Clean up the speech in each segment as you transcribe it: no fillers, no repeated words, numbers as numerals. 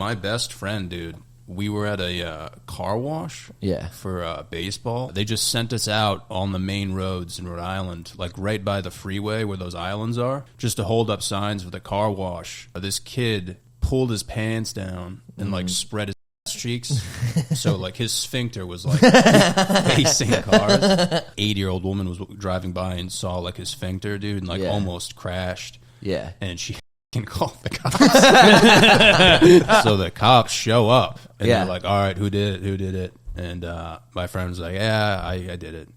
My best friend, dude, we were at a car wash for baseball. They just sent us out on the main roads in Rhode Island, like right by the freeway where those islands are, just to hold up signs for the car wash. This kid pulled his pants down and like spread his ass cheeks. So like his sphincter was like facing cars. 80-year-old woman was driving by and saw like his sphincter, dude, and like almost crashed. Yeah. And she can call the cops. So the cops show up and they're like, all right, who did it? And my friend was like, yeah, I did it.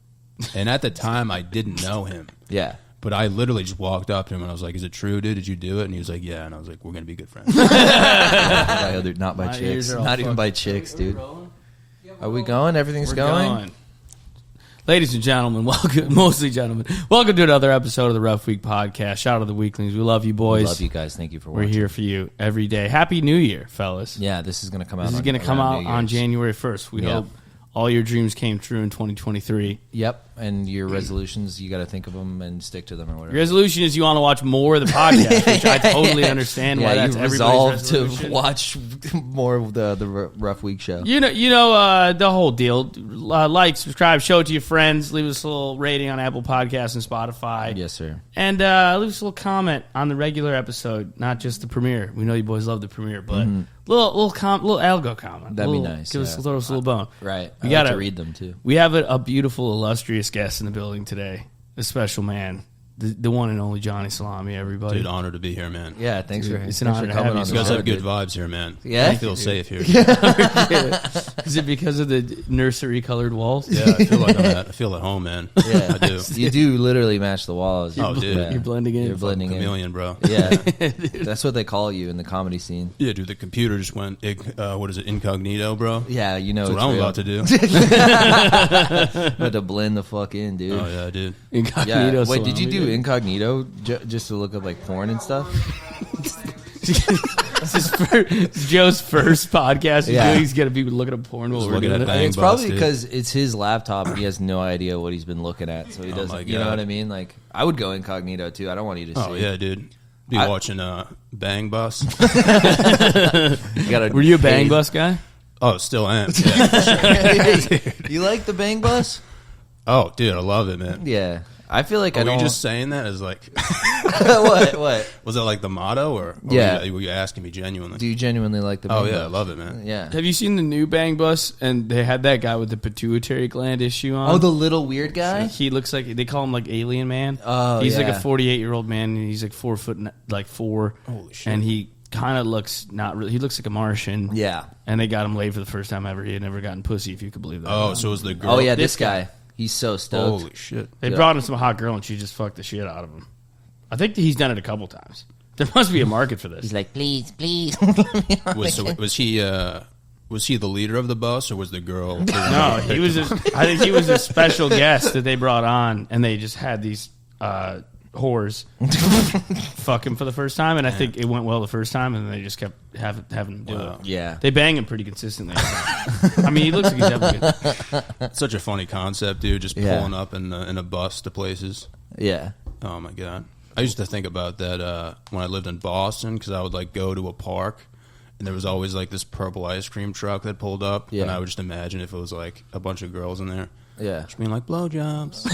And at the time I didn't know him. Yeah. But I literally just walked up to him and I was like, is it true, dude? Did you do it? And he was like, yeah. And I was like, we're going to be good friends. Not by chicks. Not even by chicks, dude. Are we going? Everything's going? Ladies and gentlemen, welcome, mostly gentlemen, welcome to another episode of the Rough Week Podcast. Shout out to the Weeklings. We love you, boys. We love you guys. Thank you for watching. We're here for you every day. Happy New Year, fellas. Yeah, this is going to come out. This is going to come out on January 1st. We hope all your dreams came true in 2023. Yep. And your resolutions, you got to think of them and stick to them or whatever. Your resolution is you want to watch more of the podcast, which I totally understand why that's everybody's resolution. To watch more of the Rough Week show. You know the whole deal. Like, subscribe, show it to your friends, leave us a little rating on Apple Podcasts and Spotify. Yes, sir. And leave us a little comment on the regular episode, not just the premiere. We know you boys love the premiere, but little algo comment. That'd be nice. Throw us a little bone. Right. We got to read them too. We have a beautiful, illustrious guest in the building today. A special man. The one and only Johnny Salami, everybody. Dude, honor to be here, man. Yeah, thanks for it's an honor to have you. You guys have good vibes here, man. Yeah? I feel safe here. Is it because of the nursery colored walls? Yeah, I feel like I feel at home, man. Yeah, I do. You do literally match the walls. Oh, dude. You're blending in. You're blending in. Chameleon, bro. Yeah. That's what they call you in the comedy scene. Yeah, dude, the computer just went, what is it, incognito, bro? Yeah, you know that's what I'm about to do. About to blend the fuck in, dude. Oh, yeah, dude. Incognito. Yeah. Wait, did you do incognito just to look up like porn and stuff? This is Joe's first podcast. He's gonna be looking at porn while we're doing it. It's probably because it's his laptop and he has no idea what he's been looking at, so he doesn't. You know what I mean? Like, I would go incognito too. I don't want you to see. Oh yeah, dude. Be watching Bang Bus. Were you a Bang Bus guy? Oh, still am. Yeah, sure. You like the Bang Bus? Oh, dude, I love it, man. Yeah. I feel like Were you just saying that as like... What? Was that like the motto, or were you asking me genuinely? Do you genuinely like the Bang Bus? Oh, yeah, I love it, man. Yeah. Have you seen the new Bang Bus? And they had that guy with the pituitary gland issue on. Oh, the little weird guy? He looks like... They call him like Alien Man. Oh, he's like a 48-year-old man, and he's like 4'4". Holy shit. And he kind of looks not really... He looks like a Martian. Yeah. And they got him laid for the first time ever. He had never gotten pussy, if you could believe that. Oh, so it was the girl? Oh, yeah, this guy. He's so stoked. Holy shit. They brought him some hot girl, and she just fucked the shit out of him. I think he's done it a couple times. There must be a market for this. He's like, please. Was he the leader of the bus, or was the girl? No, he was. I think he was a special guest that they brought on, and they just had these whores fuck him for the first time, and I think it went well the first time, and they just kept having him do it. Yeah, they bang him pretty consistently. I mean, he looks like he's having good. Such a funny concept, dude. Just pulling up in a bus to places. Yeah. Oh my god. I used to think about that when I lived in Boston, because I would like go to a park and there was always like this purple ice cream truck that pulled up, and I would just imagine if it was like a bunch of girls in there. Yeah. Just being like, blowjobs.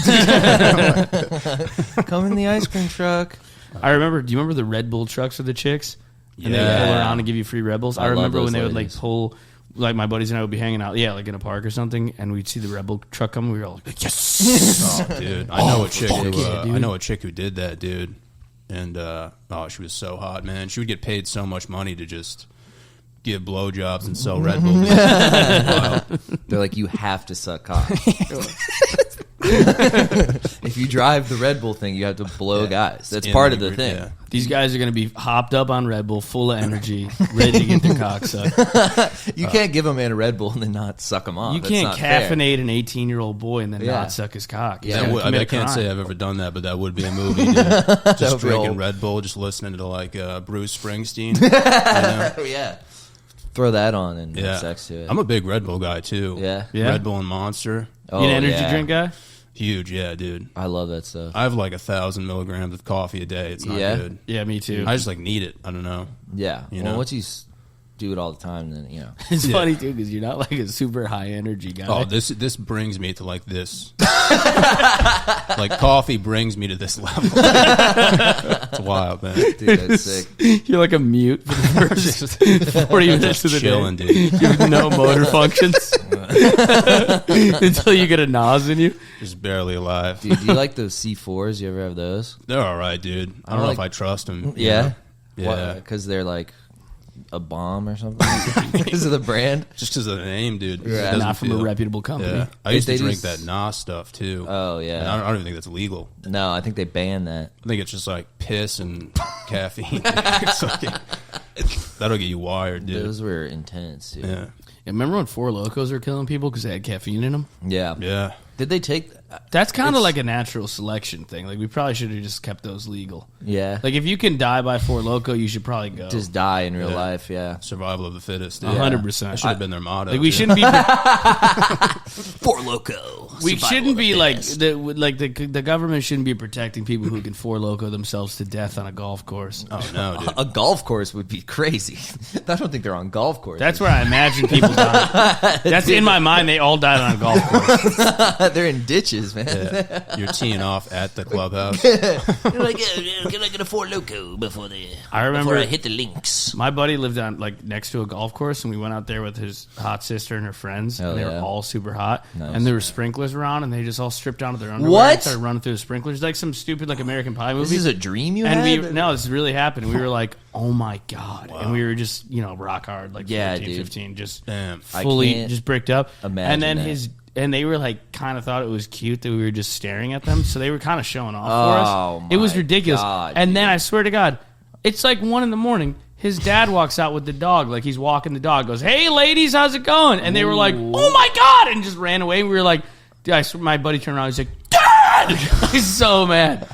Come in the ice cream truck. I remember, do you remember the Red Bull trucks for the chicks? And they would pull around and give you free Red Bulls. I remember when they would like pull, like my buddies and I would be hanging out, like in a park or something, and we'd see the Red Bull truck come, we were all like, yes! Oh, dude. I know a chick who did that, dude. And, she was so hot, man. She would get paid so much money to just give blowjobs and sell Red Bulls. They're like, you have to suck cock. If you drive the Red Bull thing, you have to blow guys. That's part of the thing. Yeah. These guys are going to be hopped up on Red Bull, full of energy, ready to get their cock sucked. You can't give a man a Red Bull and then not suck him off. You can't caffeinate an 18-year-old boy and then not suck his cock. Yeah, I can't say I've ever done that, but that would be a movie. Dude. Just drinking Red Bull, just listening to like Bruce Springsteen. Yeah. Throw that on and have sex to it. I'm a big Red Bull guy too. Yeah. Red Bull and Monster. You an energy drink guy? Huge, yeah, dude. I love that stuff. I have like 1,000 milligrams of coffee a day. It's not good. Yeah, me too. I just like need it. I don't know. Yeah. You know? Once you do it all the time, then, you know. It's funny, too, because you're not like a super high energy guy. Oh, this brings me to like this. Like coffee brings me to this level. It's wild, man. Dude, that's sick. You're like a mute for the first 40 minutes of the chilling, day. dude. You have no motor functions until you get a nos in you. Just barely alive. Dude, do you like those C4s? You ever have those? They're all right, dude. I don't know if I trust them. Yeah? Yeah. Because they're like a bomb or something? Because of the brand? Just because of the name, dude. Yeah. Not from a reputable company. Yeah. I used to drink that Nas stuff, too. Oh, yeah. And I don't even think that's legal. No, I think they banned that. I think it's just like piss and caffeine. It's like, that'll get you wired, dude. Those were intense, dude. Yeah. Remember when Four Locos were killing people because they had caffeine in them? Yeah. Yeah. Did they take... That's kind of like a natural selection thing. Like, we probably should have just kept those legal. Yeah. Like, if you can die by Four Loko, you should probably go. Just die in real life, yeah. Survival of the fittest, dude. 100%. That should have been their motto. Like, we shouldn't be... Four Loko. We shouldn't be the government shouldn't be protecting people who can Four Loko themselves to death on a golf course. Oh, no, dude. A golf course would be crazy. I don't think they're on golf courses. That's where I imagine people die. That's in my mind. They all died on a golf course. They're in ditches, man. Yeah. You're teeing off at the clubhouse. You're like, can I get a Four Loko before I hit the links? My buddy lived on next to a golf course, and we went out there with his hot sister and her friends. Hell and they yeah. were all super hot, Nice. and there were sprinklers around, and they just all stripped down to their underwear What? and started running through the sprinklers like some stupid American Pie movie. This is a dream you and had? no, this really happened. We were like, oh my god, and we were just rock hard, like 14, dude. 15, just Damn. fully just bricked up. imagine And then that. and they were kind of thought it was cute that we were just staring at them, so they were kind of showing off Oh, for us. It was my ridiculous. God, and then dude. I swear to God, it's like 1 a.m. His dad walks out with the dog, like he's walking the dog, goes, "Hey ladies, how's it going?" And they were like, "Oh my god!" and just ran away. We were like, my buddy turned around, he's like, "Dad!" He's so mad.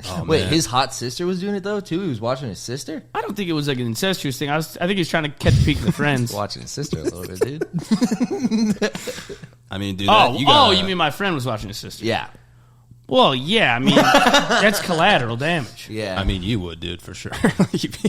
Oh, Wait, man. his hot sister was doing it though too. He was watching his sister. I don't think it was like an incestuous thing. I think he was trying to catch a peek of the friends. Watching his sister a little bit, dude. I mean, dude. You mean my friend was watching his sister? Yeah, Well, yeah. I mean, that's collateral damage. yeah. I mean, you would, dude, for sure.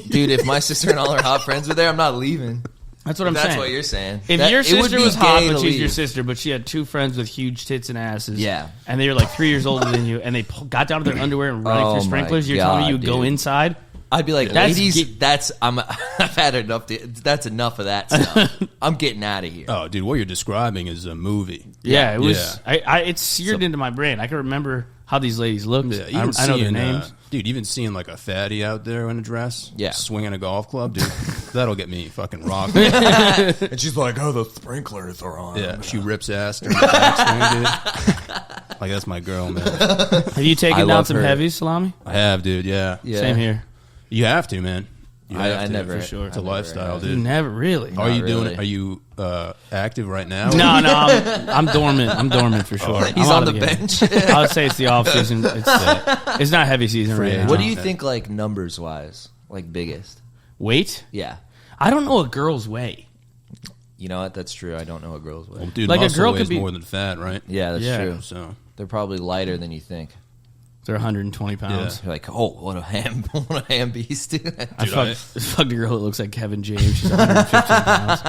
dude, if my sister and all her hot friends were there, I'm not leaving. That's what I'm That's saying. what you're saying. If That- your it would sister be was hot, gay but to she's your leave. sister, but she had 2 friends with huge tits and asses, Yeah. and they were like 3 years older than you, and they got down to their underwear and running Oh through my sprinklers, you're telling me God, you would go dude. inside? I'd be like, That's ladies, I've had enough. That's enough of that stuff. I'm getting out of here. Oh, dude, what you're describing is a movie. Yeah, it was. Yeah. It's seared into my brain. I can remember how these ladies looked. Yeah, I know their names. Dude, even seeing like a fatty out there in a dress, Yeah. swinging a golf club, dude, that'll get me fucking rocked. And she's like, "Oh, the sprinklers are on." Yeah, she rips ass during the backswing, dude. Like, that's my girl, man. Have you I taken down love some her. heavies, Salami? I have, dude, yeah. Yeah. Same here. You have to, man. You have I to, never- for sure. It's a I never lifestyle, have. dude. Never really. Are you doing really. it? Are you active right now? No, I'm dormant. I'm dormant for sure. He's I'm on out the of game. bench. I would say it's the off season. It's not heavy season right now. What do you think, like numbers wise, like biggest? Weight? Yeah, I don't know a girl's weigh. you know what? That's true. I don't know a girl's way. Well, dude, Like a muscle girl could weighs be- more than fat, right? Yeah, that's Yeah. true. So, They're probably lighter than you think. They're 120 pounds. You're like, oh, what a ham beast, dude. I fucked a girl that looks like Kevin James. She's 115 pounds.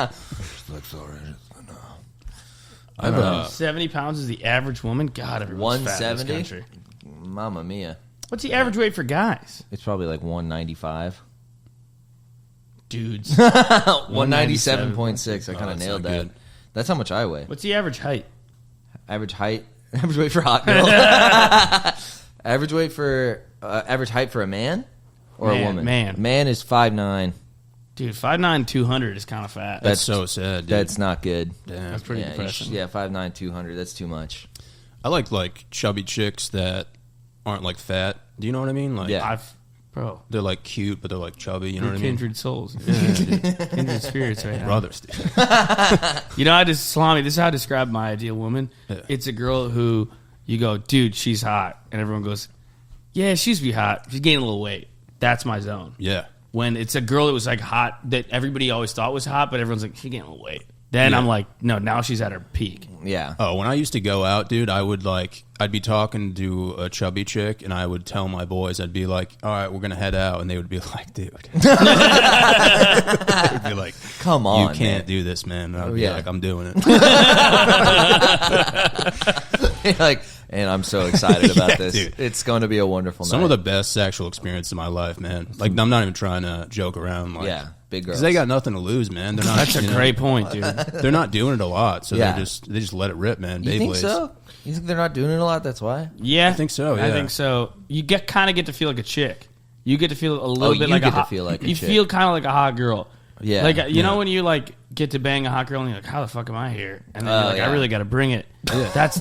That's all right. I don't know. 70 pounds is the average woman. God, everyone's fat in this 170? country. Mamma mia. What's the average weight for guys? It's probably like 195. Dudes. 197.6. I kind of that's nailed not that. good. That's how much I weigh. What's the average height? Average height. Average weight for hot girl. Average weight for average height for a man or Man, a woman. man. Man is 5'9". Dude, 5'9", 200 is kind of fat. That's so sad, dude. That's not good. Damn. That's pretty Yeah, depressing. 5'9", 200. That's too much. I like chubby chicks that aren't like fat. Do you know what I mean? Like, Yeah. Bro, they're like cute, but they're like chubby. You know we're what I mean? kindred souls. Kindred spirits right now. Brothers, dude. You know, Salami, this is how I describe my ideal woman. Yeah. It's a girl who you go, dude, she's hot. And everyone goes, yeah, she's be hot. She's gaining a little weight. That's my zone. Yeah. When it's a girl that was like hot, that everybody always thought was hot, but everyone's like, she's gaining a little weight. Then I'm like, no, now she's at her peak. Yeah. Oh, when I used to go out, dude, I'd be talking to a chubby chick, and I would tell my boys, I'd be like, all right, we're going to head out. And they would be like, dude. They would be like, come on, you can't do this, man. And I'd be like, I'm doing it. Like, and I'm so excited about this. Dude. It's going to be a wonderful night. Some of the best sexual experience in my life, man. Like, I'm not even trying to joke around. Like, big girls. Because they got nothing to lose, man. They're not, That's a great point, dude. They're not doing it a lot, so they just let it rip, man. You think so? You think they're not doing it a lot? That's why? Yeah, I think so. Yeah. I think so. You kind of get to feel like a chick. You get to feel a little bit like you feel kind of like a hot girl. Yeah, like you know when you like get to bang a hot girl and you're like, how the fuck am I here? And then you're like, I really got to bring it. Yeah. That's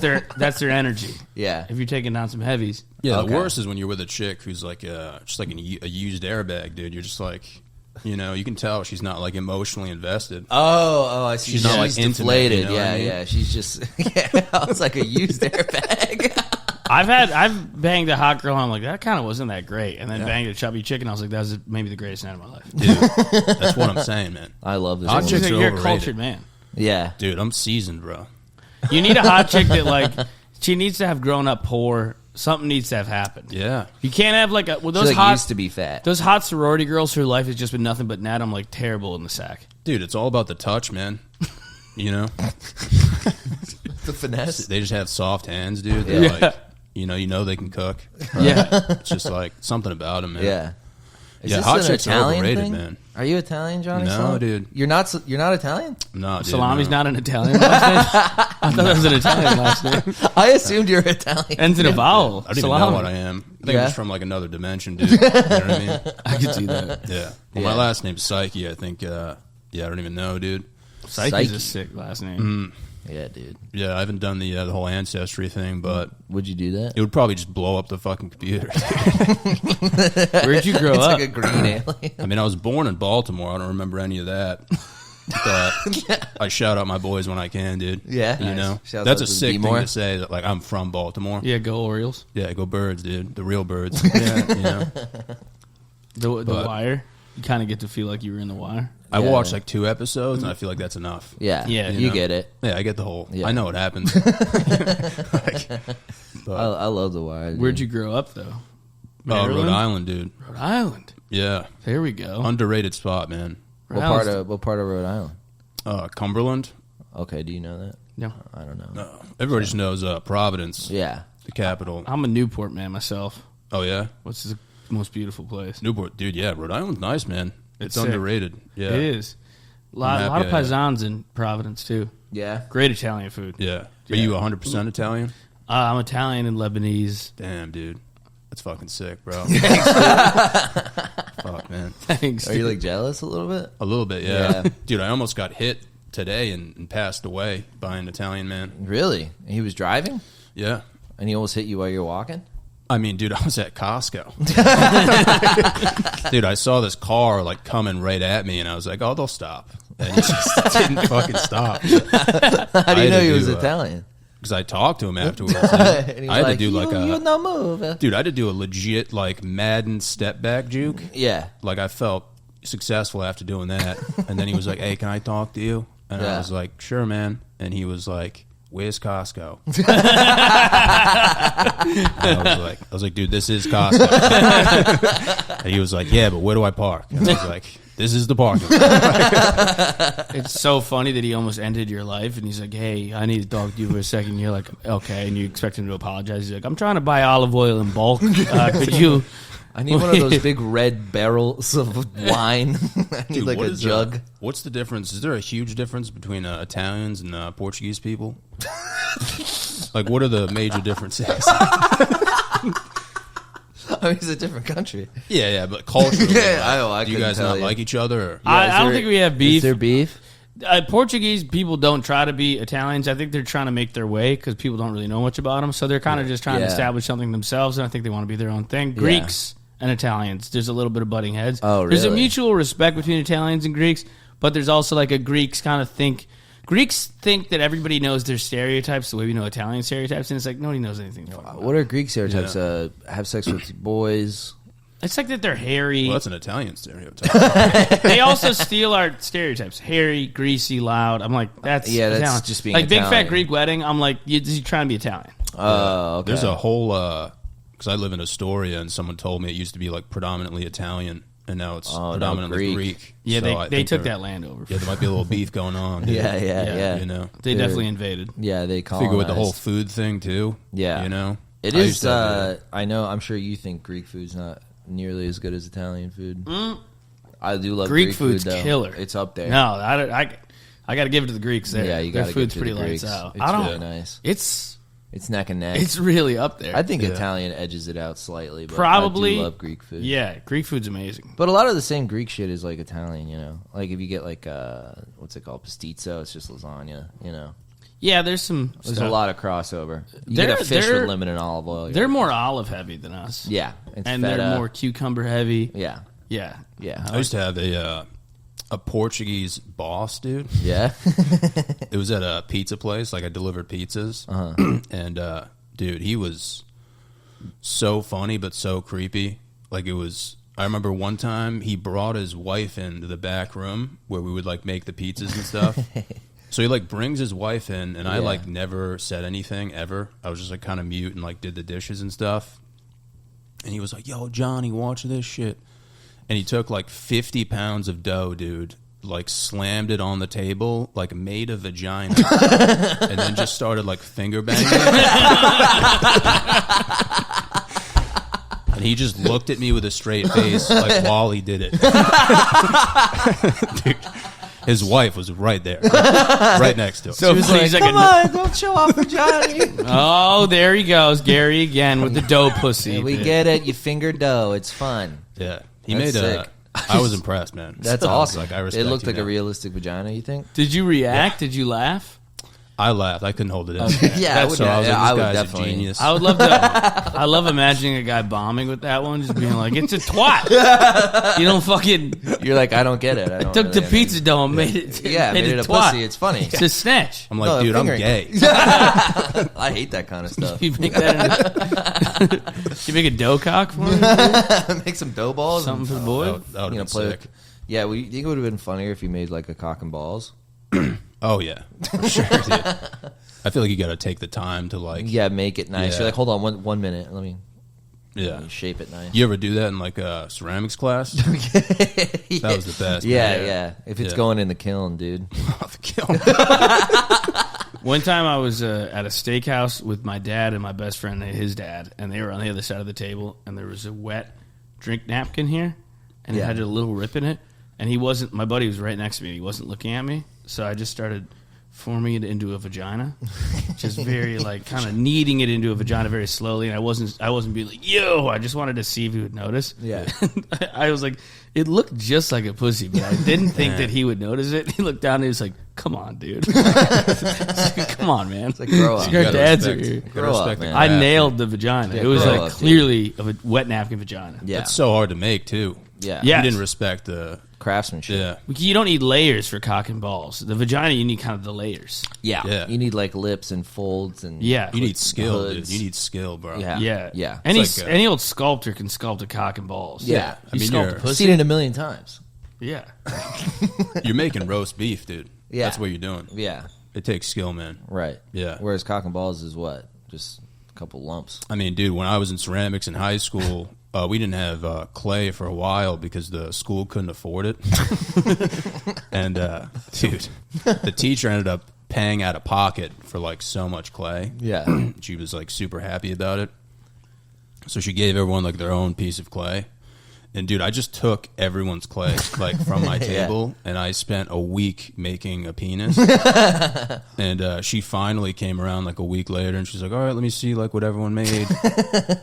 their energy. Yeah, if you're taking down some heavies. Yeah, the worst is when you're with a chick who's like just like a used airbag, dude. You're just like, you know, you can tell she's not like emotionally invested. Oh, I see. She's not like deflated. Intimate, you know what I mean? Yeah. She's just I was like a used airbag. I've banged a hot girl and I'm like, that kind of wasn't that great. And then banged a chubby chick and I was like, that was maybe the greatest night of my life. Dude, that's what I'm saying, man. I love this. Hot chicks are You're overrated. a cultured man. Yeah. Dude, I'm seasoned, bro. You need a hot chick that like, she needs to have grown up poor. Something needs to have happened. Yeah. You can't have like those she hot used to be fat. Those hot sorority girls whose life has just been nothing but net. I'm like terrible in the sack. Dude, it's all about the touch, man. You know? The finesse. They just have soft hands, dude. They're like, you know they can cook. Yeah. It's just like something about them, man. Yeah. Is hot this an chicks are Italian overrated, thing? man. Are you Italian, Johnny? No, Salami? dude. You're not Italian? No, dude. Salami's no. not an Italian last name. I thought that was an Italian last name. I assumed you're Italian. Ends in a vowel. I don't even know what I am. I think I'm just from like another dimension, dude. You know what I mean? I could see that. Yeah. Well, my last name's Psyche, I think. I don't even know, dude. Psyche's a sick last name. Yeah, dude. Yeah, I haven't done the whole ancestry thing, but would you do that? It would probably just blow up the fucking computer. Where'd you grow up? Like a green alien. I mean, I was born in Baltimore. I don't remember any of that. But I shout out my boys when I can, dude. Yeah, you know, Shouts that's out a to sick B-more. thing to say. That like I'm from Baltimore. Yeah, go Orioles. Yeah, go Birds, dude. The real Birds. Yeah, you know. The Wire. You kind of get to feel like you were in The Wire. I watched like 2 episodes, and I feel like that's enough. Yeah, you get it. Yeah, I get the whole. Yeah. I know what happens. I love The Wire. Dude. Where'd you grow up, though? Rhode Island, dude. Rhode Island. Yeah. There we go. Underrated spot, man. What part of Rhode Island? Cumberland. Okay, do you know that? No. I don't know. No. Everybody just knows Providence. Yeah. The capital. I'm a Newport man myself. Oh, yeah? What's the most beautiful place? Newport. Dude, yeah. Rhode Island's nice, man. It's sick. underrated. Yeah. It is. A lot of paisans in Providence, too. Yeah. Great Italian food. Yeah. Are you 100% Italian? I'm Italian and Lebanese. Damn, dude. That's fucking sick, bro. Fuck, man. Thanks. Are you like jealous a little bit? A little bit, yeah. Dude, I almost got hit today and passed away by an Italian man. Really? And he was driving? Yeah. And he almost hit you while you're walking? I mean, dude, I was at Costco. Dude, I saw this car like coming right at me, and I was like, "Oh, they'll stop." And he just didn't fucking stop. How do you know he was Italian? Because I talked to him afterwards. And he was I had to do like you no move. Dude, I had to do a legit like Madden step back juke. Yeah. Like I felt successful after doing that. And then he was like, "Hey, can I talk to you?" And I was like, "Sure, man." And he was like, "Where's Costco?" I was like, "Dude, this is Costco." And he was like, "Yeah, but where do I park?" And I was like, "This is the parking lot." It's so funny that he almost ended your life, and he's like, "Hey, I need to talk to you for a second." And you're like, "Okay," and you expect him to apologize. He's like, "I'm trying to buy olive oil in bulk. Could you?" I need one of those big red barrels of wine. I need like a jug. What's the difference? Is there a huge difference between Italians and Portuguese people? Like, what are the major differences? I mean, it's a different country. Yeah, but culturally, I do you guys not like each other? Or? I don't think we have beef. Is there beef? Portuguese people don't try to be Italians. I think they're trying to make their way because people don't really know much about them. So they're kind of just trying to establish something themselves, and I think they want to be their own thing. Greeks and Italians, there's a little bit of butting heads. Oh, really? There's a mutual respect between Italians and Greeks, but there's also like a Greeks kind of think. Greeks think that everybody knows their stereotypes the way we know Italian stereotypes, and it's like nobody knows anything. What are Greek stereotypes? Have sex with boys. It's like that they're hairy. Well, that's an Italian stereotype. They also steal our stereotypes. Hairy, greasy, loud. I'm like, that's Italian. Just being like Italian. Big Fat Greek Wedding. I'm like, you're trying to be Italian. Oh, okay. There's a whole, because I live in Astoria, and someone told me it used to be like predominantly Italian, and now it's predominantly Greek. Yeah, so they took that land over. Yeah, there might be a little beef going on. Dude. Yeah. You know, they definitely invaded. Yeah, they colonized. Figure with the whole food thing too. Yeah, you know, it is. I know. I'm sure you think Greek food's not nearly as good as Italian food. I do love Greek food's food, though. Killer. It's up there. No, I got to give it to the Greeks there. Yeah, you got their food's pretty lights out. It's really nice. It's neck and neck. It's really up there. I think Italian edges it out slightly, but probably. I do love Greek food. Yeah, Greek food's amazing. But a lot of the same Greek shit is like Italian, you know? Like if you get like, what's it called? Pastizzo, it's just lasagna, you know? Yeah, there's a lot of crossover. You get a fish with lemon and olive oil. They're more olive heavy than us. Yeah. And they're more cucumber heavy. Yeah. Yeah. Yeah. I used to have a Portuguese boss, dude. Yeah. It was at a pizza place. Like I delivered pizzas. And, dude, he was so funny but so creepy. Like it was... I remember one time he brought his wife into the back room where we would like make the pizzas and stuff. So he like brings his wife in, and I like never said anything ever. I was just like kind of mute and like did the dishes and stuff. And he was like, "Yo, Johnny, watch this shit." And he took like 50 pounds of dough, dude, like slammed it on the table, like made a vagina, and then just started like finger banging it. And he just looked at me with a straight face like while he did it. Dude. His wife was right there, right next to him. So he's like, "Come on, don't show off for Johnny." Oh, there he goes, Gary again with the dough pussy. Yeah, we get it. You finger dough. It's fun. Yeah, he That's made sick. I was impressed, man. That's awesome. Like, I respect it looked you like now. a realistic vagina. You think? Did you react? Did you laugh? I laughed. I couldn't hold it in. Okay. Yeah, so I was like, I this would guy's definitely. a genius. I would love to. I love imagining a guy bombing with that one, just being like, "It's a twat." You don't fucking. You're like, I don't get it. I don't Took the pizza dough and made it. Made it a twat. pussy. It's funny. It's a snatch. I'm like, dude, I'm gay. I hate that kind of stuff. You make that. You make a dough cock for him? Make some dough balls. Something for the boy. That would be sick. Yeah, we think it would have been funnier if you made like a cock and balls. Oh yeah, for sure, dude. I feel like you got to take the time to like. Yeah, make it nice. Yeah. You're like, hold on, one minute. Let me shape it nice. You ever do that in like a ceramics class? That was the best. Yeah. If it's going in the kiln, dude. The kiln. One time I was at a steakhouse with my dad and my best friend and his dad, and they were on the other side of the table, and there was a wet drink napkin here, and it had a little rip in it, and he wasn't. My buddy was right next to me, and he wasn't looking at me, so I just started forming it into a vagina, just very like kind of kneading it into a vagina very slowly, and I wasn't being like, "Yo!" I just wanted to see if he would notice. Yeah, I was like, it looked just like a pussy, but I didn't think that he would notice it. He looked down and he was like, "Come on, dude, come on, man." It's like, grow up. Our dads are here. Grow up, man. I nailed the vagina. Yeah, it was like up, clearly of a wet napkin vagina. Yeah, That's so hard to make too. Yeah, Yes. You didn't respect the craftsmanship. Yeah, You don't need layers for cock and balls. The vagina, you need kind of the layers. Yeah. You need like lips and folds and Yeah. you need skill, hoods. dude. You need skill, bro. Yeah. It's like Any old sculptor can sculpt a cock and balls. Yeah. I mean, sculpt a I've pussy. seen it a million times. Yeah. You're making roast beef, dude. Yeah. That's what you're doing. Yeah, It takes skill, man. right. Yeah. Whereas cock and balls is what? Just a couple lumps. I mean, dude, when I was in ceramics in high school, we didn't have clay for a while because the school couldn't afford it. And, dude, the teacher ended up paying out of pocket for like so much clay. Yeah. She was like super happy about it. So she gave everyone like their own piece of clay. And dude, I just took everyone's clay like from my table, and I spent a week making a penis. And she finally came around like a week later, and she's like, "All right, let me see like what everyone made."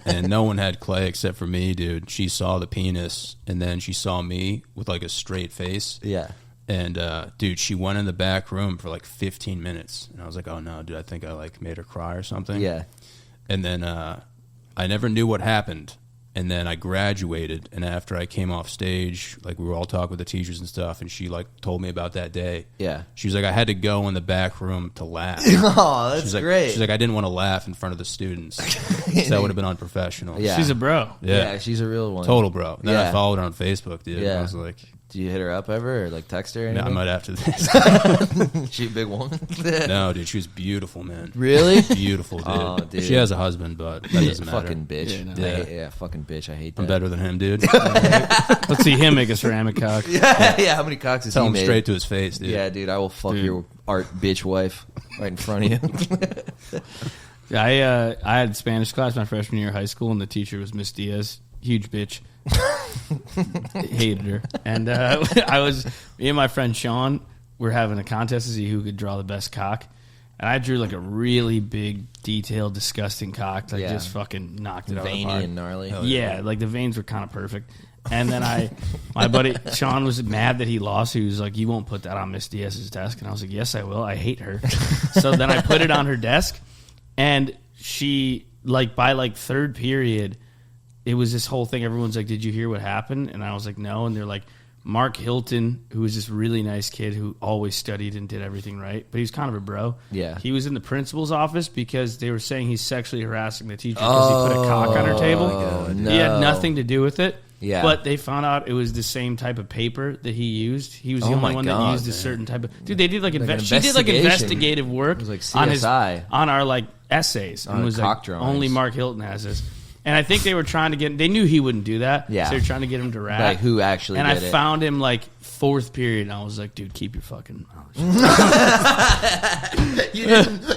And no one had clay except for me, dude. She saw the penis, and then she saw me with like a straight face. Yeah. And dude, she went in the back room for like 15 minutes, and I was like, "Oh no, dude, I think I like made her cry or something." Yeah. And then I never knew what happened. And then I graduated, and after I came off stage, like we were all talking with the teachers and stuff, and she like told me about that day. Yeah. She was like, I had to go in the back room to laugh. Oh, that's great. She's like, I didn't want to laugh in front of the students. So that would have been unprofessional. Yeah. She's a bro. Yeah, she's a real one. Total bro. Then I followed her on Facebook, dude. Yeah. I was like... Do you hit her up ever or like text her or anything? I might after this. She a big woman? No, dude, she was beautiful, man. Really? Beautiful, dude. Oh, dude. She has a husband, but that doesn't matter. Fucking bitch. Yeah, fucking bitch. I hate that. I'm better than him, dude. Let's see him make a ceramic cock. Yeah. How many cocks has Tell he him made? straight to his face, dude. Yeah, dude. I will fuck your art bitch wife right in front of you. I had Spanish class my freshman year of high school, and the teacher was Miss Diaz. Huge bitch. Hated her. And me and my friend Sean were having a contest to see who could draw the best cock. And I drew like a really big, detailed, disgusting cock. Like just fucking knocked it out of the park. Veiny and gnarly. Yeah, like the veins were kind of perfect. And then my buddy Sean was mad that he lost. He was like, "You won't put that on Miss Diaz's desk." And I was like, "Yes, I will. I hate her." So then I put it on her desk, and she by third period, it was this whole thing. Everyone's like, "Did you hear what happened?" And I was like, "No." And they're like, Mark Hilton, who was this really nice kid who always studied and did everything right, but he's kind of a bro. Yeah. He was in the principal's office because they were saying he's sexually harassing the teacher because he put a cock on her table. No. He had nothing to do with it. Yeah. But they found out it was the same type of paper that he used. He was the only one that used a certain type of... Dude, they did she did like investigative work. It was like CSI. on our like essays. On and was cock like, drawings. only Mark Hilton has this. And I think they were trying to get... They knew he wouldn't do that. Yeah. So they were trying to get him to rap. Like, who actually and did I found him, like, fourth period, and I was like, dude, keep your fucking mouth shut.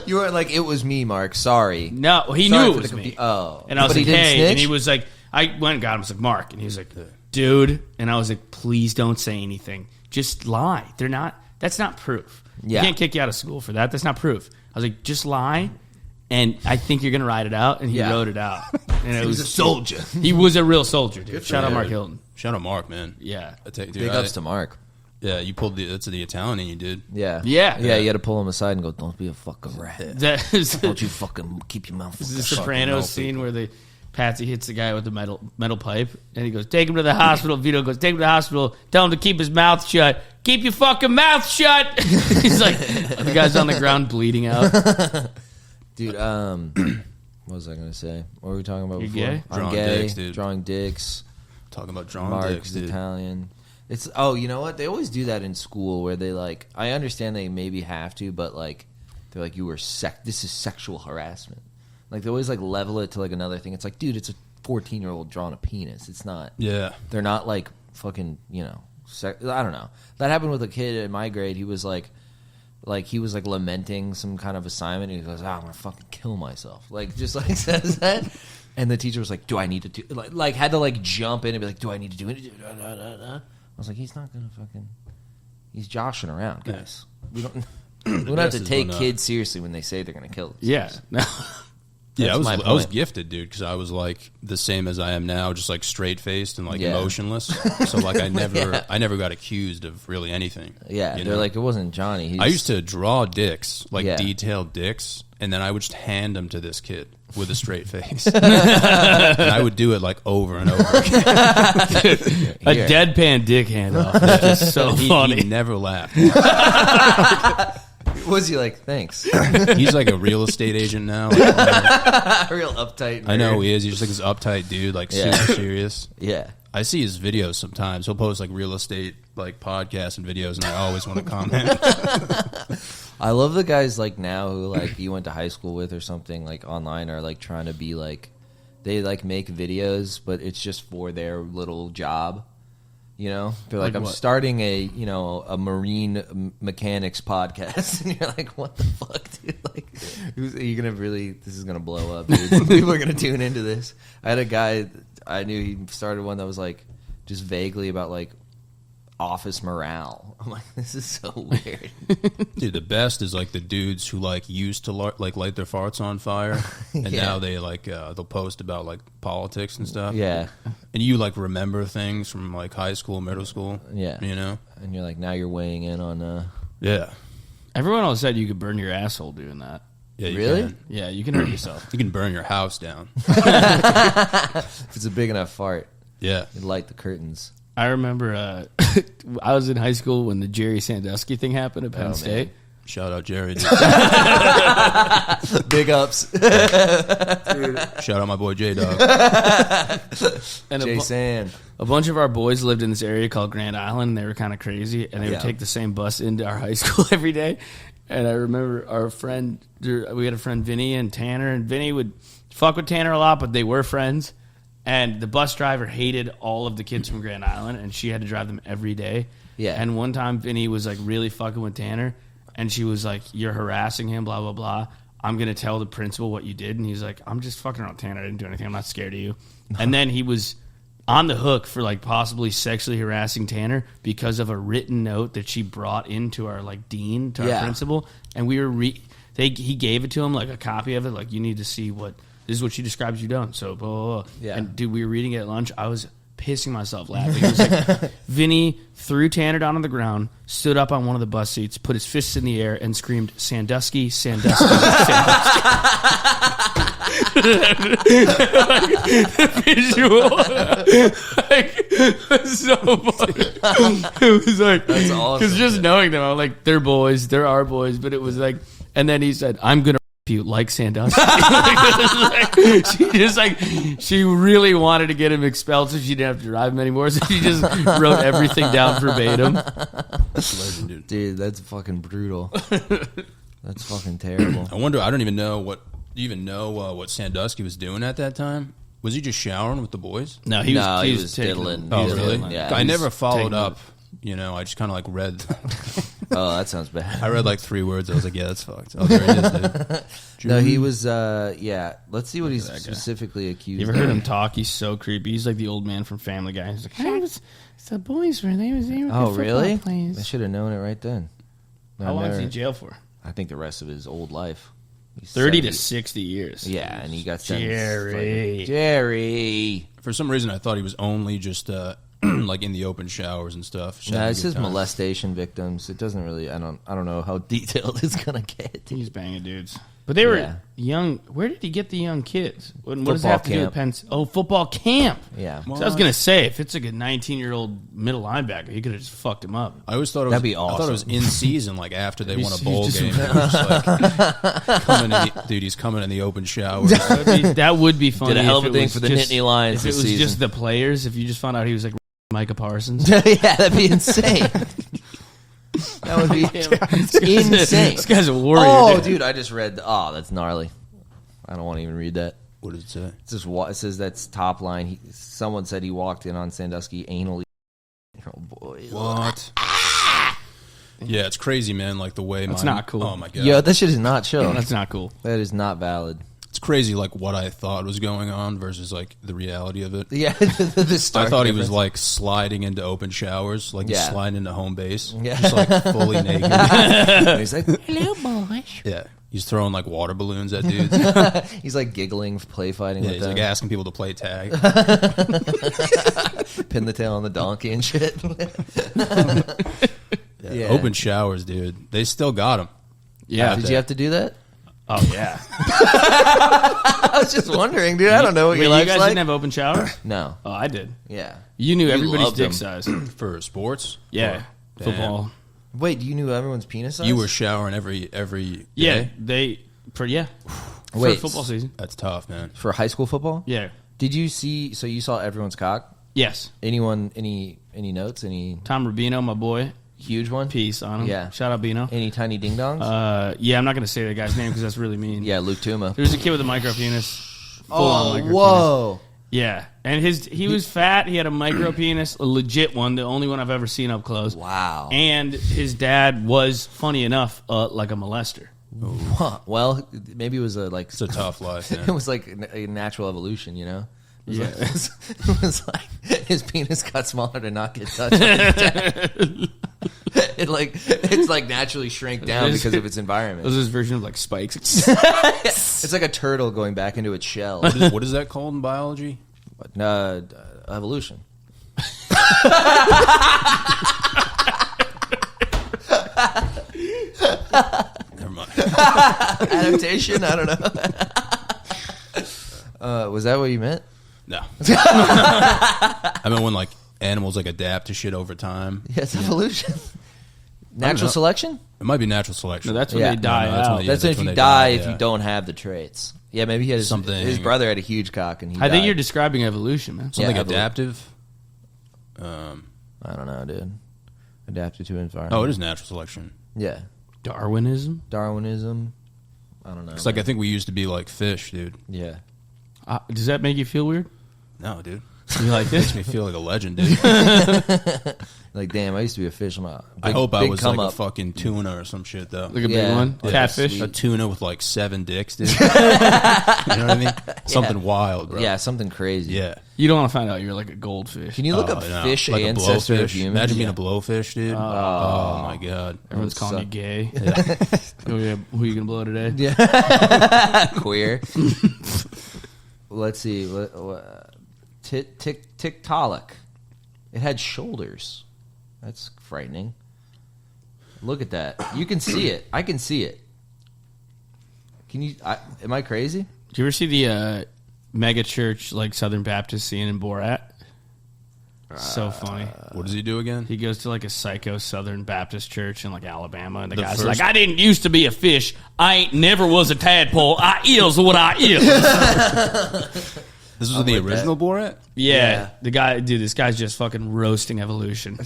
You weren't like, it was me, Mark. Sorry. No, he knew it was me. Oh. And I was But like, he didn't hey. snitch? And he was like... I went and got him. I was like, Mark. And he was like, dude. And I was like, please don't say anything. Just lie. That's not proof. Yeah. You can't kick you out of school for that. That's not proof. I was like, just lie. And I think you're going to ride it out. And he wrote it out. And it was a soldier. He was a real soldier, dude. Shout out Mark Hilton. Shout out Mark, man. Yeah. Big ups to Mark. Yeah, you pulled that's the Italian in you, dude. Yeah. Yeah. Yeah, you got to pull him aside and go, don't be a fucking rat. Don't you fucking keep your mouth. This is the Sopranos scene where Patsy hits the guy with the metal pipe, and he goes, take him to the hospital. Vito goes, take him to the hospital. Tell him to keep his mouth shut. Keep your fucking mouth shut. He's like, the guy's on the ground bleeding out. Dude, what was I going to say? What were we talking about before? Gay? I'm Drawing gay. dicks, dude. Drawing dicks. Talking about drawing Mark's dicks, dude. Italian. You know what? They always do that in school where they like, I understand they maybe have to, but like, they're like, this is sexual harassment. Like, they always like level it to like another thing. It's like, dude, it's a 14-year-old drawing a penis. It's not. Yeah. They're not like fucking, I don't know. That happened with a kid in my grade. He was like he was like lamenting some kind of assignment. And he goes, I'm gonna fucking kill myself. Like, just like says that. And the teacher was like, do I need to do like had to like jump in and be like, do I need to do it? I was like, he's not gonna fucking. He's joshing around, guys. We don't have to take kids seriously when they say they're gonna kill themselves. Yeah. Yeah, I was gifted, dude, because I was like the same as I am now, just like straight faced and like emotionless. So like I never got accused of really anything. Yeah, they're like, it wasn't Johnny. I used to draw dicks, like detailed dicks, and then I would just hand them to this kid with a straight face. And I would do it like over and over again. A deadpan dick handoff. That's just so funny. He never laughed. Was he like, thanks? He's like a real estate agent now. Like, real uptight. I know he is. He's just like this uptight dude, like super serious. Yeah. I see his videos sometimes. He'll post like real estate like podcasts and videos, and I always want to comment. I love the guys like now who like you went to high school with or something like online are like trying to be like they like make videos, but it's just for their little job. You know, they're like I'm starting a a marine mechanics podcast, and you're like, what the fuck, dude? Like, are you gonna really? This is gonna blow up, dude. People are gonna tune into this. I had a guy I knew he started one that was like just vaguely about like office morale. I'm like, this is so weird. Dude, the best is like the dudes who like used to like light their farts on fire, and now they like they'll post about like politics and stuff. Yeah, and you like remember things from like high school, middle school. Yeah, you know, and you're like now you're weighing in on. Yeah, everyone else said you could burn your asshole doing that. Yeah, you really? can. Yeah, you can hurt yourself. You can burn your house down. If it's a big enough fart, Yeah. you light the curtains. I remember I was in high school when the Jerry Sandusky thing happened at Penn State. Man. Shout out Jerry. Big ups. Shout out my boy J-Dog. And Jay Sand. a bunch of our boys lived in this area called Grand Island, and they were kind of crazy, and they would take the same bus into our high school every day. And I remember we had a friend Vinny and Tanner, and Vinny would fuck with Tanner a lot, but they were friends. And the bus driver hated all of the kids from Grand Island, and she had to drive them every day. Yeah. And one time, Vinny was like really fucking with Tanner, and she was like, "You're harassing him, blah, blah, blah. I'm going to tell the principal what you did." And he's like, "I'm just fucking around with Tanner. I didn't do anything. I'm not scared of you." And then he was on the hook for like possibly sexually harassing Tanner because of a written note that she brought into our like dean, to our principal. And we were he gave it to him, like a copy of it, like, "You need to see what this is what she describes you done." So blah, blah, blah. Yeah. And dude, we were reading it at lunch. I was pissing myself laughing. It was like Vinny threw Tanner down on the ground, stood up on one of the bus seats, put his fists in the air, and screamed, "Sandusky, Sandusky, Sandusky." The visual, like, was so funny. It was like, that's awesome. Because just knowing them, I'm like, they're boys, they're our boys. But it was like, and then he said, "I'm gonna you like Sandusky." She really wanted to get him expelled so she didn't have to drive him anymore, so she just wrote everything down verbatim. Legend, Dude, that's fucking brutal. That's fucking terrible. I wonder, I don't even know what, do you even know what Sandusky was doing at that time? Was he just showering with the boys? No, he was diddling. Oh, really? Yeah. I never followed up. You know, I just kind of like read. Oh, that sounds bad. I read like 3 words. I was like, yeah, that's fucked. Oh, there it is, dude. No, he was, let's see what he's specifically accused You of. ever heard him talk? He's so creepy. He's like the old man from Family Guy. He's like, it's the boys were they were oh, really? Players. I should have known it right then. How long is he in jail for? I think the rest of his old life. He's 30 to 60 years. Yeah, and he got sentenced. Jerry. For some reason, I thought he was only just like in the open showers and stuff. No, it's his molestation victims. It doesn't really. I don't know how detailed it's gonna get. He's banging dudes. But they were young. Where did he get the young kids? What does it have to do with Penn? Oh, football camp. Yeah. So I was gonna say, if it's like a 19yeald middle linebacker, he could have just fucked him up. I always thought it was. That'd be awesome. I thought it was in season, like after they won a bowl game. He's coming in the open shower. That would be funny. Did a hell of a thing for the Nittany Lions. If it was just the players, if you just found out he was like Micah Parsons. Yeah, that'd be insane. That would be insane. This guy's a warrior. Oh, dude, I just read. Oh, that's gnarly. I don't want to even read that. What does it say? It's just, it says that's top line. Someone said he walked in on Sandusky anally. Oh, boy. What? Yeah, it's crazy, man. Like the way that's not cool. Oh, my God. Yeah, that shit is not chill. That's not cool. That is not valid. It's crazy, like what I thought was going on versus like the reality of it. Yeah, I thought he was like sliding into open showers, like he's sliding into home base, just like fully naked. He's like, "Hello, boys." Yeah, he's throwing like water balloons at dudes. He's like giggling, play fighting with he's them. like asking people to play tag. Pin the tail on the donkey and shit. Yeah. Open showers, dude. They still got him. Yeah, did you have to do that? Oh, yeah. I was just wondering, dude. I don't know what your life's you guys like. didn't have open shower? No. Oh, I did. Yeah. You knew You everybody's loved dick them. size. For sports? Yeah. Or, Football. Wait, you knew everyone's penis size? You were showering every Yeah. day? For Wait, football season. That's tough, man. for high school football? Yeah. Did you see? So you saw everyone's cock? Yes. Anyone? Any notes? Any Tom Rubino, my boy. huge one? Peace on him. Yeah. Shout out Bino. Any tiny ding dongs? Yeah, I'm not going to say that guy's name because that's really mean. Yeah, Luke Tuma. There's a kid with a micro penis. Full-on micro whoa! penis. Yeah, and he was fat. He had a micro penis, a legit one, the only one I've ever seen up close. Wow. And his dad was, funny enough, like a molester. Huh. Well, maybe it was It's a tough life, man. it was like a natural evolution, you know. It was Yeah. like, it was like his penis got smaller to not get touched. It's like naturally shrank down because of its It environment. was his version of like spikes. It's like a turtle going back into its shell. What is that called in biology? Evolution. Never mind. Adaptation? I don't know. Was that what you meant? No. I mean, when like animals like adapt to shit over time. Yeah, it's evolution. Natural selection? It might be natural selection. No, that's when they die out. That's if you die if you don't have the traits. Yeah, maybe he has something. His brother had a huge cock, and he. I think you're describing evolution, man. Something adaptive. I don't know, dude. Adapted to environment. Oh, it is natural selection. Yeah. Darwinism. I don't know. It's like I think we used to be like fish, dude. Yeah. Does that make you feel weird? No, dude. You like this? Makes me feel like a legend, dude. Like, damn, I used to be a fish. I hope I was like a fucking tuna or some shit, though. Like a big one? Yeah, Catfish? A tuna with like 7 dicks, dude. You know what I mean? Something wild, bro. Yeah, something crazy. Yeah. You don't want to find out you're like a goldfish. Can you look up fish like ancestor of humans? Imagine being a blowfish, dude. Oh my God. Everyone's calling you gay. Yeah. Who are you going to blow today? Yeah. Queer. Let's see. Tiktaalik. It had shoulders. That's frightening. Look at that. You can see it. I can see it. Can you? Am I crazy? Did you ever see the mega church like Southern Baptist scene in Borat? So funny. What does he do again? He goes to like a psycho Southern Baptist church in like Alabama, and the guy's like, "I didn't used to be a fish. I ain't never was a tadpole. I is what I is." This was the original Borat? Yeah. The guy, dude, this guy's just fucking roasting evolution.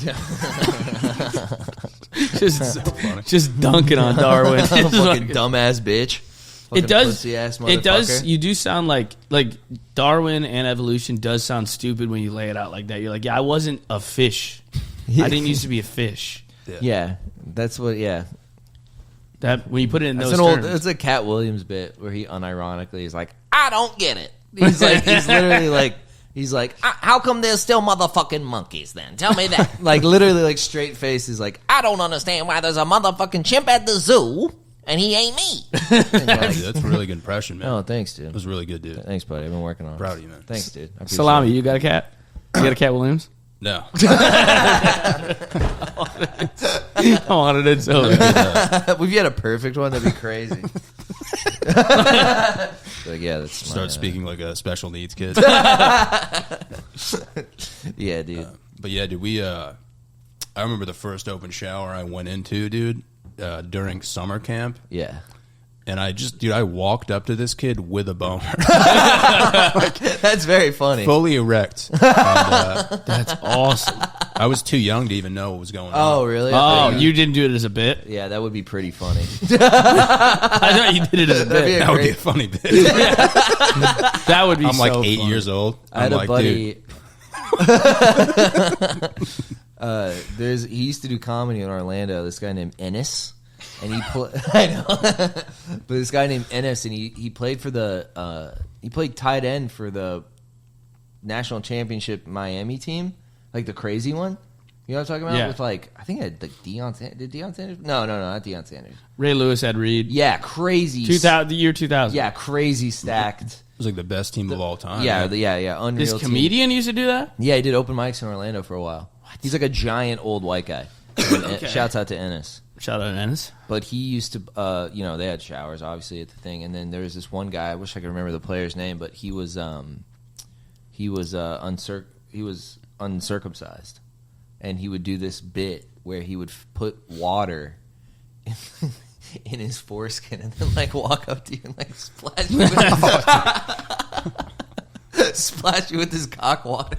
just dunking on Darwin. Fucking dumbass bitch. It does. Pussy-ass it does. motherfucker. You do sound like Darwin and evolution does sound stupid when you lay it out like that. You're like, yeah, I wasn't a fish. I didn't used to be a fish. Yeah, that's what. Yeah, that when you put it in those terms. It's a Cat Williams bit where he unironically is like, I don't get it. He's literally like, how come there's still motherfucking monkeys then? Tell me that. Like, literally, like, straight face is like, I don't understand why there's a motherfucking chimp at the zoo and he ain't me. That's a really good impression, man. Oh, thanks, dude. It was really good, dude. Thanks, buddy. I've been working on it. Proud of you, man. Thanks, dude. Salami, you got a cat? You got a Cat Williams? No. I wanted it so bad. If you had a perfect one, that'd be crazy. Like, yeah, that's Start speaking like a special needs kid. Yeah, dude. But yeah, dude, I remember the first open shower I went into, dude, during summer camp. Yeah. And I walked up to this kid with a boner. That's very funny. Fully erect. And, That's awesome. I was too young to even know what was going on. Oh, really? Oh, you didn't do it as a bit? Yeah, that would be pretty funny. I thought you did it as a bit. That would be a funny bit. That would be I'm like so 8 funny. years old. I had I'm a buddy. He used to do comedy in Orlando. This guy named Ennis, and I know, but this guy named Ennis, and he played for he played tight end for the national championship Miami team, like the crazy one. You know what I'm talking about? Yeah. With like, I think it had like Deion Sanders. Did Deion Sanders? No, not Deion Sanders. Ray Lewis, Ed Reed. Yeah, crazy. The year 2000. Yeah, crazy stacked. It was like the best team of all time. Yeah, man. yeah. Unreal This comedian used to do that? Yeah, he did open mics in Orlando for a while. He's like a giant old white guy. Okay. Shouts out to Ennis. Shout out to Ennis. But he used to, they had showers obviously at the thing, and then there was this one guy. I wish I could remember the player's name, but he was uncircumcised, and he would do this bit where he would put water in his foreskin and then like walk up to you and like splash you splash you with his cock water.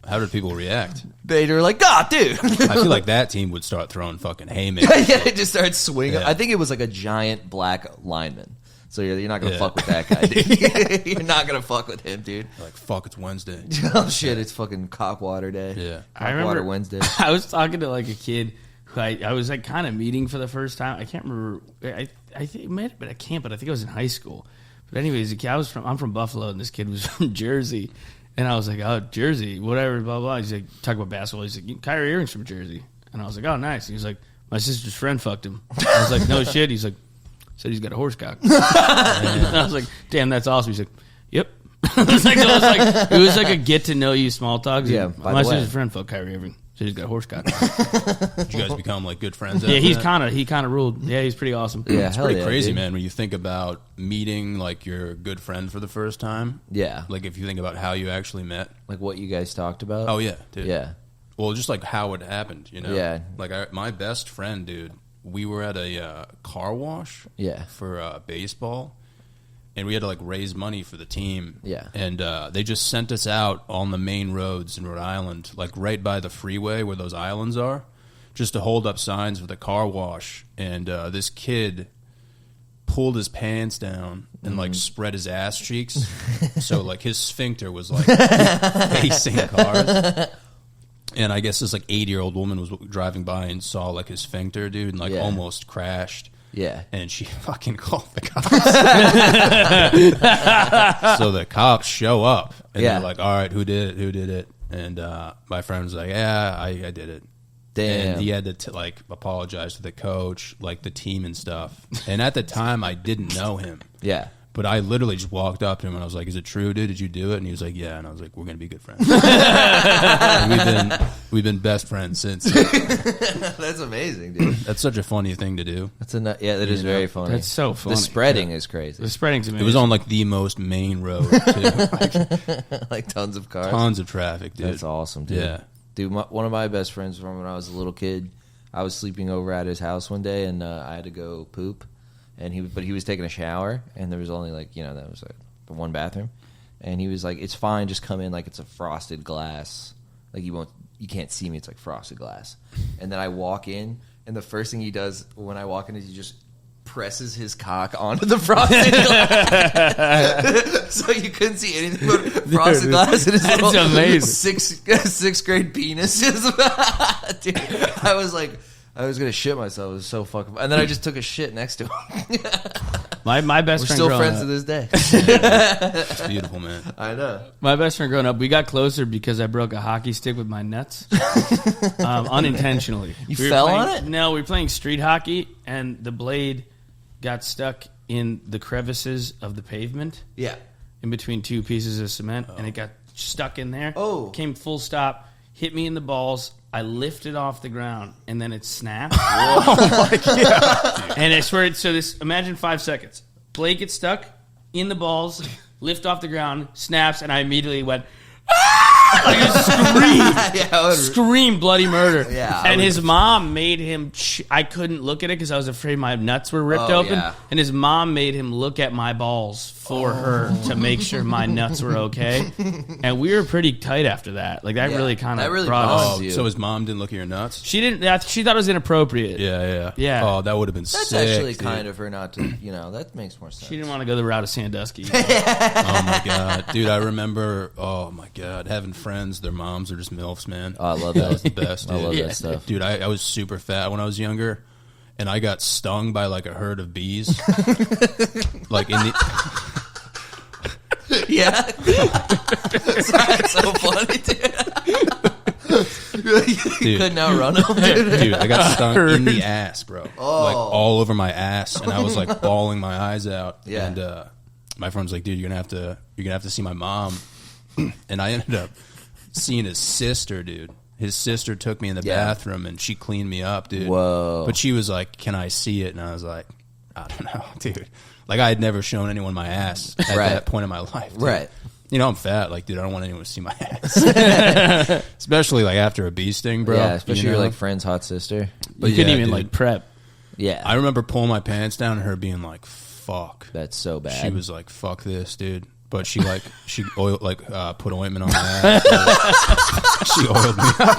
How did people react? They were like, "God, dude!" I feel like that team would start throwing fucking haymakers. Yeah, they just started swinging. Yeah. I think it was like a giant black lineman. So you're not gonna fuck with that guy, dude. You're not gonna fuck with him, dude. Like, fuck, it's Wednesday. Oh shit, it's fucking cockwater day. Yeah. I remember Water Wednesday. I was talking to like a kid who I was like kind of meeting for the first time. I can't remember. I think it might have been at camp, but I think I was in high school. But anyways, I'm from Buffalo, and this kid was from Jersey. And I was like, oh, Jersey, whatever, blah, blah. He's like, talk about basketball. He's like, Kyrie Irving's from Jersey. And I was like, oh, nice. And he's like, my sister's friend fucked him. I was like, no shit. He's like, said he's got a horse cock. And I was like, damn, that's awesome. He's like, yep. It was like a get to know you small talk. Yeah, my sister's friend fucked Kyrie Irving. So he's got horse cock. Did you guys become like good friends? Yeah, he kind of ruled. Yeah, he's pretty awesome. Yeah, it's pretty crazy, dude. man. When you think about meeting like your good friend for the first time. Yeah, like if you think about how you actually met, like what you guys talked about. Oh yeah, dude. Yeah. Well, just like how it happened, you know. Yeah. Like my best friend, dude. We were at a car wash. Yeah. For baseball. And we had to like raise money for the team. Yeah. And they just sent us out on the main roads in Rhode Island, like right by the freeway where those islands are, just to hold up signs for the car wash. And this kid pulled his pants down and like spread his ass cheeks. So like his sphincter was like facing cars. And I guess this like 80-year-old woman was driving by and saw like his sphincter, dude, and like almost crashed. Yeah. And she fucking called the cops. So the cops show up. And they're like, all right, who did it? Who did it? And my friend was like, yeah, I did it. Damn. And he had to like apologize to the coach, like the team and stuff. And at the time, I didn't know him. Yeah. But I literally just walked up to him and I was like, is it true, dude? Did you do it? And he was like, yeah. And I was like, we're going to be good friends. we've been best friends since. That's amazing, dude. That's such a funny thing to do. That is very funny. That's so funny. The spreading is crazy. The spreading's amazing. It was on like the most main road, too. Like tons of cars. Tons of traffic, dude. That's awesome, dude. Yeah. Dude, one of my best friends from when I was a little kid, I was sleeping over at his house one day, and I had to go poop. And he was taking a shower, and there was only that was like one bathroom, and he was like, "It's fine, just come in like it's a frosted glass, like you can't see me, it's like frosted glass." And then I walk in, and the first thing he does when I walk in is he just presses his cock onto the frosted glass, so you couldn't see anything but frosted glass. And his that's little amazing. Sixth grade penis. Dude, I was like. I was gonna shit myself. It was so fucking. And then I just took a shit next to him. my best friend. We're still growing friends up, to this day. It's beautiful, man. I know. My best friend growing up, we got closer because I broke a hockey stick with my nuts, unintentionally. You fell on it? No, we were playing street hockey, and the blade got stuck in the crevices of the pavement. Yeah. In between two pieces of cement, and it got stuck in there. Oh. Came full stop, hit me in the balls. I lifted off the ground, and then it snapped. Oh my God. And I swear, imagine 5 seconds. Blade gets stuck in the balls, lift off the ground, snaps, and I immediately went, like a scream, bloody murder. Yeah, and his mom made him. I couldn't look at it because I was afraid my nuts were ripped open. Yeah. And his mom made him look at my balls for her to make sure my nuts were okay. And we were pretty tight after that. Like that really kind of brought us. Oh, so his mom didn't look at your nuts? She didn't. She thought it was inappropriate. Yeah. Oh, that would have been That's sick. actually dude. kind of her not to. That makes more sense. She didn't want to go the route of Sandusky. Oh my God, dude! I remember. Oh my God, having friends, their moms are just milfs, man. Oh, I love that. That was the best. Dude. I love that stuff, dude. I was super fat when I was younger, and I got stung by like a herd of bees. Like in the. Yeah. That's so funny, dude. You couldn't outrun them, dude. Dude, I got stung in the ass, bro. Oh. Like all over my ass, and I was like bawling my eyes out. Yeah. And my friend's like, dude, you're gonna have to see my mom. And I ended up seeing his sister, dude. His sister took me in the bathroom and she cleaned me up, dude. Whoa. But she was like, can I see it? And I was like, I don't know, dude. Like, I had never shown anyone my ass at that point in my life. Dude. Right. You know, I'm fat. Like, dude, I don't want anyone to see my ass. Especially, like, after a bee sting, bro. Yeah, especially your, like, friend's hot sister. But you couldn't even, like, prep. Yeah. I remember pulling my pants down and her being like, fuck. That's so bad. She was like, fuck this, dude. But she put ointment on my ass. She oiled me up.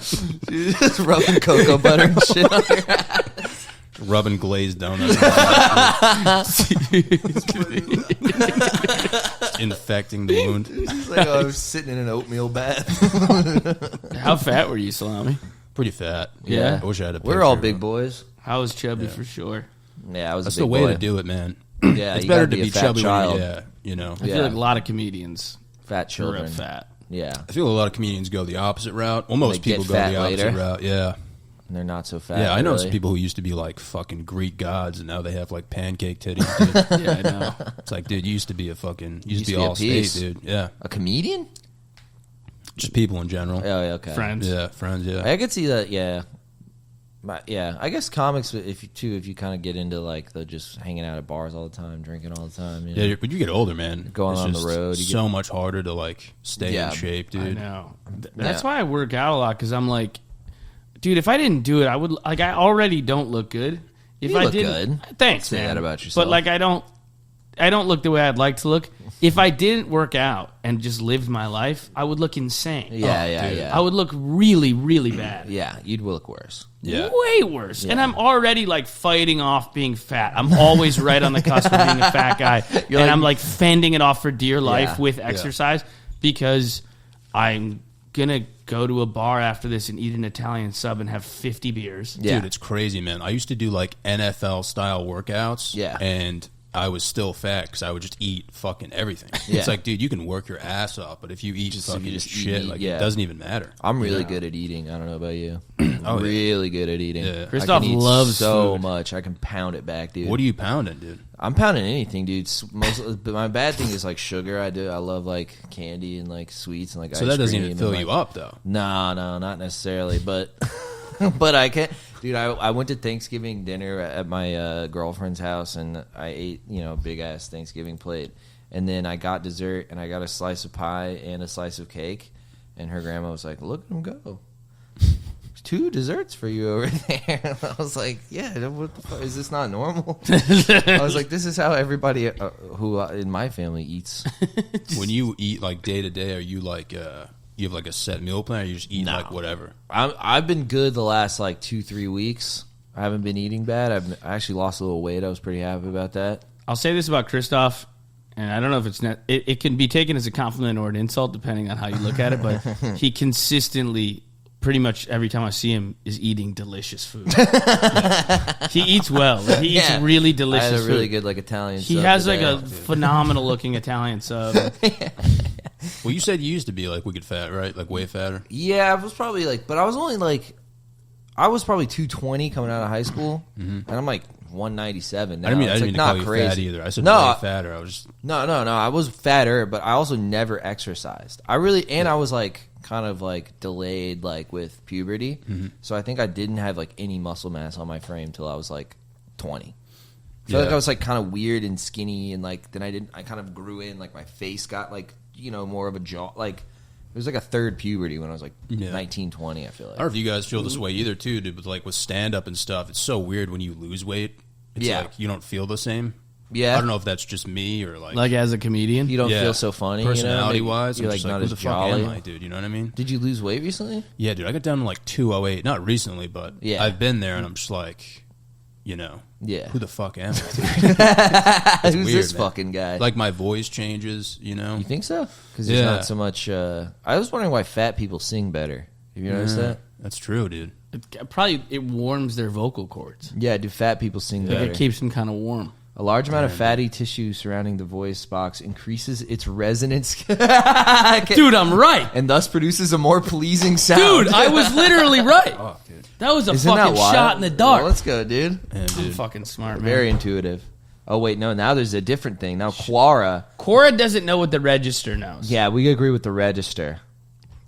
She's just rubbing cocoa butter and shit on your ass. Rubbing glazed donuts. Infecting the wound. It's like I was sitting in an oatmeal bath. How fat were you, Salami? Pretty fat. Yeah. I wish I had a picture. We're all big boys. I was chubby for sure. Yeah, I was That's a big the way boy. to do it, man. Yeah, it's you better gotta to be a fat chubby child. you know. I feel like a lot of comedians Fat grew children. up fat. Yeah. I feel a lot of comedians go the opposite route. Well, most They get people go fat the opposite later. route. Yeah. And they're not so fat. Yeah, I know really. some people who used to be like fucking Greek gods, and now they have like pancake titties. Dude. Yeah, I know. It's like, dude, you used to be You all state, dude. Yeah. A comedian? Just people in general. Oh, yeah, okay. Friends. Yeah, friends, yeah. I could see that, yeah. But, yeah, I guess comics, if you kind of get into, like, the just hanging out at bars all the time, drinking all the time. You know? Yeah, but you get older, man. Going on the road. So much harder to, like, stay in shape, dude. I know. That's why I work out a lot, because I'm like, dude, if I didn't do it, I would, like, I already don't look good. If you I look didn't, good. Thanks, Say man. that about yourself. But, like, I don't look the way I'd like to look. If I didn't work out and just lived my life, I would look insane. Yeah. I would look really, really bad. Yeah, you'd look worse. Yeah. Way worse. Yeah. And I'm already, like, fighting off being fat. I'm always right on the cusp of being a fat guy. I'm, like, fending it off for dear life with exercise because I'm going to go to a bar after this and eat an Italian sub and have 50 beers. Yeah. Dude, it's crazy, man. I used to do, like, NFL-style workouts. Yeah. And I was still fat because I would just eat fucking everything. Yeah. It's like, dude, you can work your ass off, but if you eat fucking shit, like, it doesn't even matter. I'm really good at eating. I don't know about you. I'm really good at eating. Yeah. Christoph loves so food. much. I can pound it back, dude. What are you pounding, dude? I'm pounding anything, dude. But my bad thing is, like, sugar. I love, like, candy and, like, sweets and, like, ice So that doesn't cream even fill and, you like, up, though. No, not necessarily. But but I can't. Dude, I went to Thanksgiving dinner at my girlfriend's house, and I ate, a big-ass Thanksgiving plate. And then I got dessert, and I got a slice of pie and a slice of cake. And her grandma was like, look at him go. 2 desserts for you over there. I was like, yeah, what the fuck? Is this not normal? I was like, this is how everybody who in my family eats. When you eat, like, day to day, are you, like, you have, like, a set meal plan, or you just eat, like, whatever? I've been good the last, like, 2-3 weeks. I haven't been eating bad. I actually lost a little weight. I was pretty happy about that. I'll say this about Christoph, and I don't know if it can be taken as a compliment or an insult, depending on how you look at it, but he consistently, pretty much every time I see him, is eating delicious food. He eats well. He eats really delicious food. I had a really good, like, Italian sub. He has, today. like, a phenomenal-looking Italian sub. Well, you said you used to be, like, wicked fat, right? Like, way fatter? Yeah, I was probably, like, but I was only, like, I was probably 220 coming out of high school, and I'm, like, 197 now. I didn't mean to call you fat either. I said way fatter. I was just... No. I was fatter, but I also never exercised. I was, like, kind of, like, delayed, like, with puberty. Mm-hmm. So I think I didn't have, like, any muscle mass on my frame till I was, like, 20. I feel like I was, like, kind of weird and skinny, and, like, then I kind of grew in, like, my face got, like, more of a jaw, like, it was like a third puberty when I was like 19, 20, I feel like. I don't know if you guys feel this way either, too, dude, but, like, with stand-up and stuff, it's so weird when you lose weight. It's like you don't feel the same. Yeah. I don't know if that's just me or, like... Like, as a comedian? You don't feel so funny, personality-wise, you're, I'm like, just not like, as who the fuck jolly. am I, dude? You know what I mean? Did you lose weight recently? Yeah, dude, I got down to, like, 208. Not recently, but I've been there, and I'm just like... who the fuck am I? Who's weird, this man. fucking guy? Like, my voice changes, You think so? Because there's not so much... I was wondering why fat people sing better. Have you noticed that? That's true, dude. It warms their vocal cords. Yeah, do fat people sing better? Like, it keeps them kind of warm. A large amount of fatty tissue surrounding the voice box increases its resonance. Dude, I'm right. And thus produces a more pleasing sound. Dude, I was literally right. Oh, dude. That was a Isn't fucking shot in the dark. Well, let's go, dude. Yeah, dude. I'm fucking smart, man. Very intuitive. Oh, wait, no, now there's a different thing. Now, Quora doesn't know what the register knows. Yeah, we agree with the register.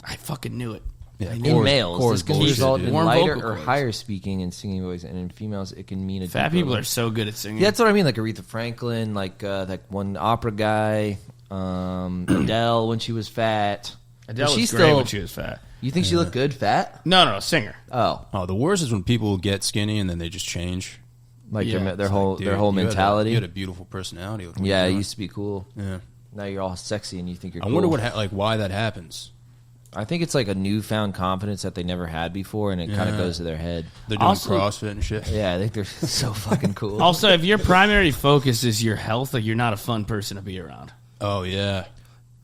I fucking knew it. Yeah, In males, this can result in Warm lighter vocal or cords. higher speaking and singing voice, and in females, it can mean a Fat deeper people low. are so good at singing. Yeah, that's what I mean. Like Aretha Franklin, like that one opera guy, Adele when she was fat. Adele was great when she was fat. You think she looked good fat? No, singer. Oh, the worst is when people get skinny and then they just change. like Yeah. their whole Dude, their whole mentality. You had a beautiful personality. Yeah, it used to be cool. Yeah. Now you're all sexy and you think you're I cool. wonder why that happens. I think it's like a newfound confidence that they never had before, and it kind of goes to their head. They're doing Also- CrossFit and shit. Yeah, I think they're so fucking cool. Also, if your primary focus is your health, like, you're not a fun person to be around. Oh, yeah.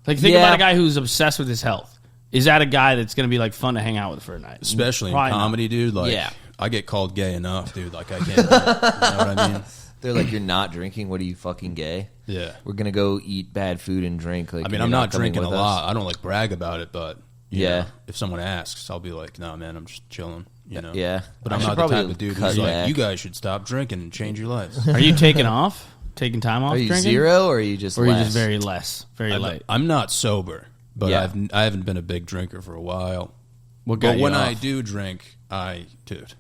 Like, think Yeah. about a guy who's obsessed with his health. Is that a guy that's going to be, like, fun to hang out with for a night? Especially in Probably not. comedy, dude. Like, Yeah. I get called gay enough, dude. Like, I can't. You know what I mean? They're like, you're not drinking. What are you, fucking gay? Yeah. We're gonna go eat bad food and drink. Like, I mean, you're I'm not coming drinking a with us? lot. I don't, like, brag about it, but, you Yeah. know, if someone asks, I'll be like, no, man, I'm just chilling, you know? Yeah. But I I'm should not the probably type of dude cut who's like, back. you guys should stop drinking and change your lives. Are you taking off? Taking time off Are you drinking? zero or are you just Or are you less? just very light? I'm not sober, but I haven't been a big drinker for a while. But when I do drink, dude.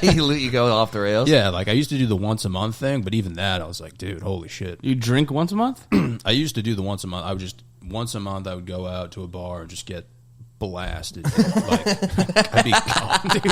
You go off the rails? Yeah, like I used to do the once a month thing, but even that, I was like, dude, holy shit. You drink once a month? I used to do the once a month. Once a month, I would go out to a bar and just get blasted. Like, I'd be gone, dude.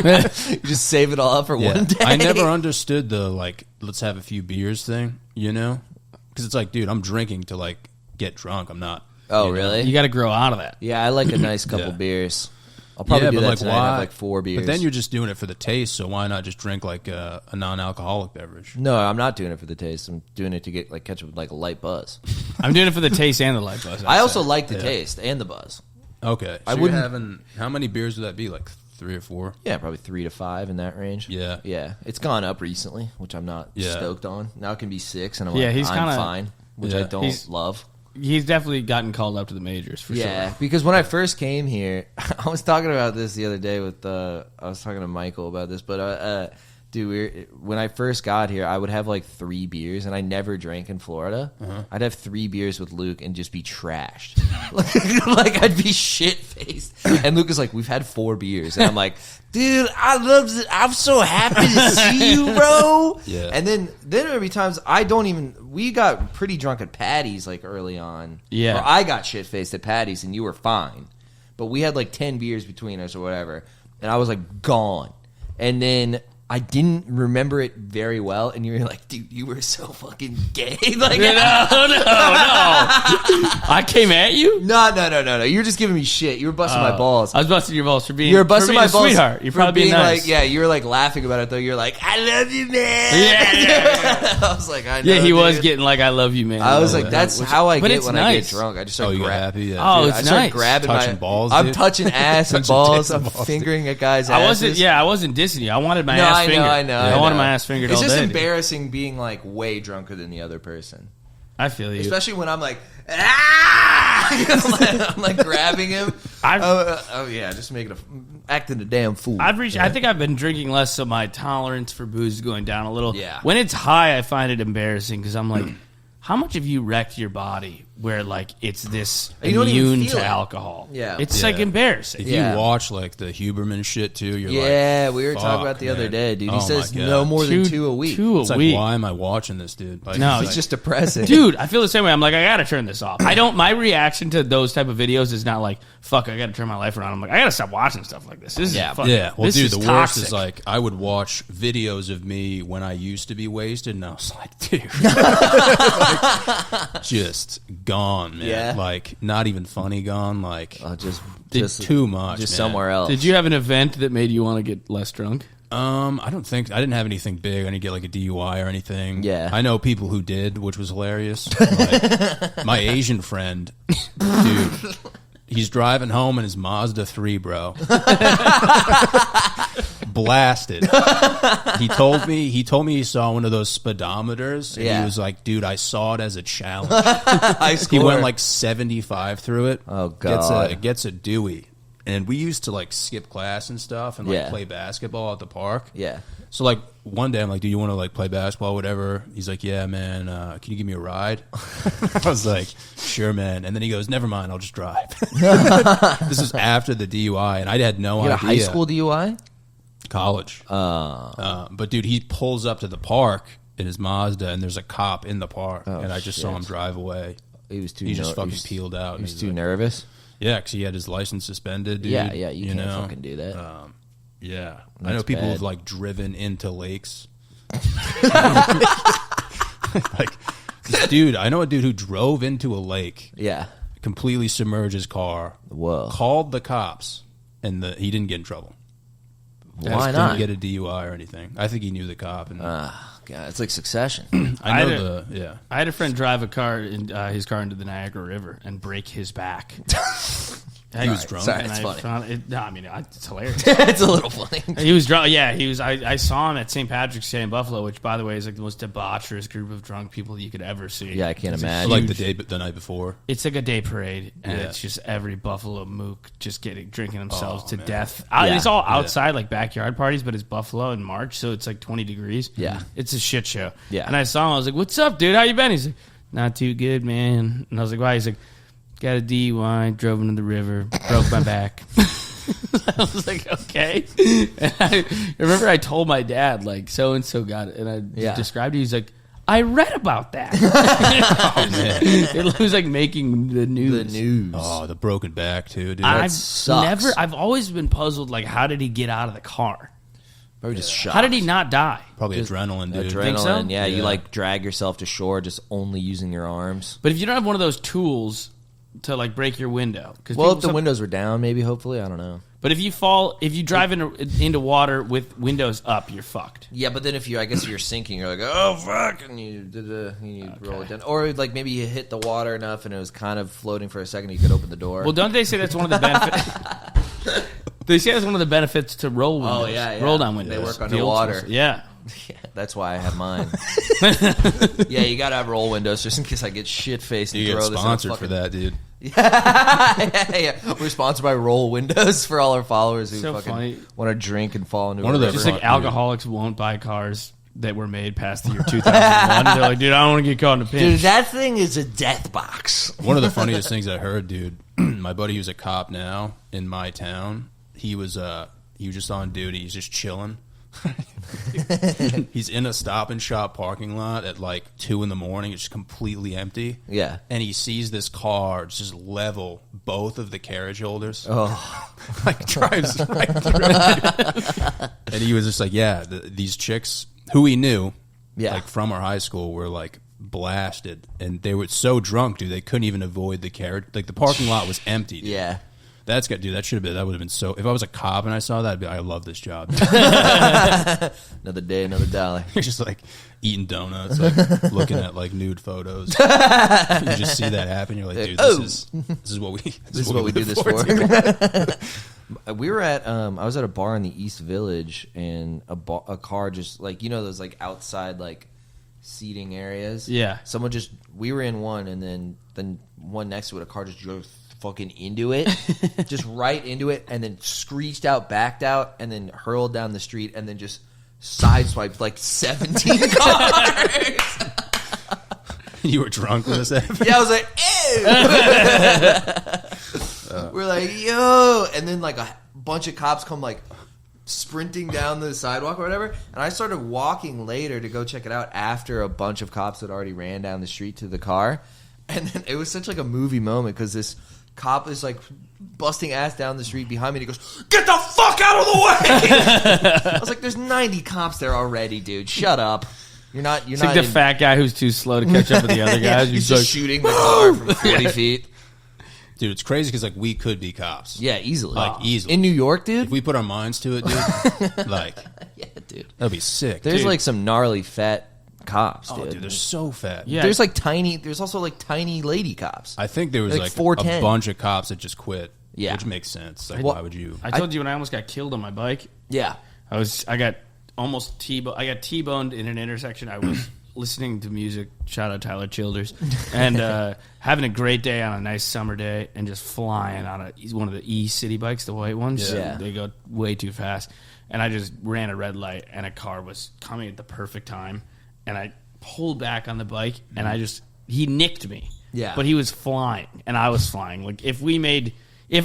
You just save it all up for one day. I never understood the, like, let's have a few beers thing, you know? Because it's like, dude, I'm drinking to, like, get drunk. I'm not. Oh, really? You got to grow out of that. Yeah, I like a nice couple beers. I'll probably do that like, tonight. Have like 4 beers. But then you're just doing it for the taste, so why not just drink like a non-alcoholic beverage? No, I'm not doing it for the taste. I'm doing it to get catch up with like a light buzz. I'm doing it for the taste and the light buzz. I also like the taste and the buzz. Okay, so you're having how many beers would that be? Like 3 or 4? Yeah, probably 3 to 5 in that range. Yeah, yeah. It's gone up recently, which I'm not stoked on. Now it can be 6, and I'm I'm fine, which I don't love. He's definitely gotten called up to the majors for sure. Yeah, because when I first came here, I was talking about this the other day with I was talking to Michael about this, but dude, when I first got here, I would have like 3 beers, and I never drank in Florida. I'd have 3 beers with Luke and just be trashed. like I'd be shit-faced. And Luke is like, we've had 4 beers. And I'm like, dude, I love it. I'm so happy to see you, bro. Yeah. And then there'd be times we got pretty drunk at Patty's like early on. Yeah. Or I got shit-faced at Patty's and you were fine. But we had like 10 beers between us or whatever. And I was like gone. And then I didn't remember it very well, and you were like, dude, you were so fucking gay. Like, no. I came at you? No. You were just giving me shit. You were busting my balls. I was busting your balls for being You were busting my a balls, sweetheart. You're probably being nice. like, yeah, you were like laughing about it, though. You're like, I love you, man. Yeah. I was like, I know, yeah, he dude. was getting like, I love you, man. I was like, that's how I get when I get nice. drunk. I just start happy? Yeah. Oh, dude, it's I start nice. grabbing touching balls, I'm dude. touching ass and balls. I'm fingering at guys' asses. I wasn't dissing you. I wanted my ass fingered. I know. I wanted my ass fingered all day. It's just embarrassing being like way drunker than the other person. I feel you. Especially when I'm like, I'm like grabbing him. Just acting a damn fool. I think I've been drinking less, so my tolerance for booze is going down a little. Yeah. When it's high, I find it embarrassing because I'm like, how much have you wrecked your body where like it's this immune to alcohol? Yeah. It's like embarrassing. If you watch like the Huberman shit too, you're like, yeah, we were talking about the other day, dude. He says no more than 2 a week. It's like, why am I watching this, dude? Like, no, it's just depressing. Dude, I feel the same way. I'm like, I gotta turn this off. My reaction to those type of videos is not like, fuck, I gotta turn my life around. I'm like, I gotta stop watching stuff like this. This is fucking, well, this dude, is the toxic. worst is like, I would watch videos of me when I used to be wasted, and I was like, dude, like, just gone, man. Yeah. Like, not even funny gone. Like, just too much. Just man. somewhere else. Did you have an event that made you want to get less drunk? I didn't have anything big. I didn't get like a DUI or anything. Yeah. I know people who did, which was hilarious. Like, my Asian friend, dude, he's driving home in his Mazda 3, bro. Blasted. He told me he saw one of those speedometers, and he was like, dude, I saw it as a challenge. He went like 75 through it. Oh, God. It gets a Dewey. And we used to like skip class and stuff and like play basketball at the park. Yeah. So like one day I'm like, do you want to like play basketball, whatever? He's like, yeah, man. Can you give me a ride? I was like, sure, man. And then he goes, never mind, I'll just drive. This is after the DUI, and I had no idea. You had a high school DUI? College. But dude, he pulls up to the park in his Mazda, and there's a cop in the park, and I just saw him drive away. He was too. He just fucking peeled out. He was too nervous. Yeah, because he had his license suspended. Dude, yeah, you can't fucking do that. Yeah, That's I know people bad. who've like driven into lakes. Like, dude, I know a dude who drove into a lake. Yeah, completely submerged his car. Whoa! Called the cops, and he didn't get in trouble. Why not? Didn't get a DUI or anything. I think he knew the cop. And God, it's like Succession. I had a friend drive his car into the Niagara River and break his back. He was drunk. Sorry, it's funny. It's hilarious. It's a little funny. He was drunk. Yeah, he was. I saw him at St. Patrick's Day in Buffalo, which, by the way, is like the most debaucherous group of drunk people you could ever see. Yeah, I can't imagine. Like the night before. It's like a day parade, and it's just every Buffalo mook just drinking themselves to man. death. It's all outside, like backyard parties, but it's Buffalo in March, so it's like 20 degrees. Yeah, it's a shit show. Yeah, and I saw him. I was like, "What's up, dude? How you been?" He's like, "Not too good, man." And I was like, "Why?" He's like, got a DUI, drove into the river, broke my back. I was like, okay. And I remember I told my dad, like, so-and-so got it. And I described it. He's like, I read about that. Oh, man. It was like making the news. Oh, the broken back, too, dude. I've always been puzzled, like, how did he get out of the car? Probably just shocked. How did he not die? Probably just adrenaline, dude. Adrenaline, think so? Yeah, you like drag yourself to shore just only using your arms. But if you don't have one of those tools to like break your window, well, if the windows were down, maybe, hopefully, I don't know. But if you drive into water with windows up, you're fucked. Yeah, but then if you're sinking, you're like, oh fuck, and you roll it down, or like maybe you hit the water enough and it was kind of floating for a second, you could open the door. Well, don't they say that's one of the benefits? They say that's one of the benefits to roll windows. Oh yeah. Roll down windows. They work underwater. Yeah. Yeah, that's why I have mine. Yeah, you gotta have roll windows just in case I get shit faced and throw this. You get sponsored for that, dude. Yeah. We're sponsored by Roll Windows for all our followers who fucking want to drink and fall into a river. Just like alcoholics won't buy cars that were made past the year 2001. They're like, dude, I don't want to get caught in a pinch. Dude, that thing is a death box. One of the funniest things I heard, dude, my buddy who's a cop now in my town, he was just on duty. He's just chilling. He's in a Stop and Shop parking lot at like 2 a.m. It's just completely empty. Yeah, and he sees this car just level both of the carriage holders. Oh, like drives right through. And he was just like, "Yeah, these chicks who he knew, like from our high school, were like blasted, and they were so drunk, dude, they couldn't even avoid the carriage. Like the parking lot was empty. Dude. Yeah." That would have been so. If I was a cop and I saw that, I'd be like, I love this job. Another day, another dollar. You're just like eating donuts, like looking at like nude photos. You just see that happen. You're like, dude, this is what we do this for. We were at I was at a bar in the East Village, and a car just like, you know, those like outside like seating areas. Yeah. We were in one, and then one next to it, a car just drove fucking into it, just right into it, and then screeched out, backed out, and then hurled down the street, and then just sideswiped like 17 cars. You were drunk when this happened? Yeah, I was like, ew. We're like, yo, and then like a bunch of cops come like sprinting down the sidewalk or whatever, and I started walking later to go check it out after a bunch of cops had already ran down the street to the car, and then it was such like a movie moment because this cop is like busting ass down the street behind me, and he goes, "Get the fuck out of the way!" I was like, "There's 90 cops there already, dude. Shut up. You're not like the fat guy who's too slow to catch up with the other guys. He's just like, shooting the car from 40 feet. Dude, it's crazy because like we could be cops. Yeah, easily. Like easily in New York, dude. If we put our minds to it, dude. Like, yeah, dude, that'd be sick. There's like some gnarly fat cops, dude. Oh, dude, they're so fat. Yeah. There's also like tiny lady cops. I think there was like a bunch of cops that just quit. Yeah, which makes sense. Like, why would you? I told you when I almost got killed on my bike. Yeah, I got almost T-boned in an intersection. I was listening to music. Shout out Tyler Childers, and having a great day on a nice summer day, and just flying on one of the E-City bikes, the white ones. Yeah, they go way too fast, and I just ran a red light, and a car was coming at the perfect time. And I pulled back on the bike, and he nicked me. Yeah. But he was flying, and I was flying. Like, if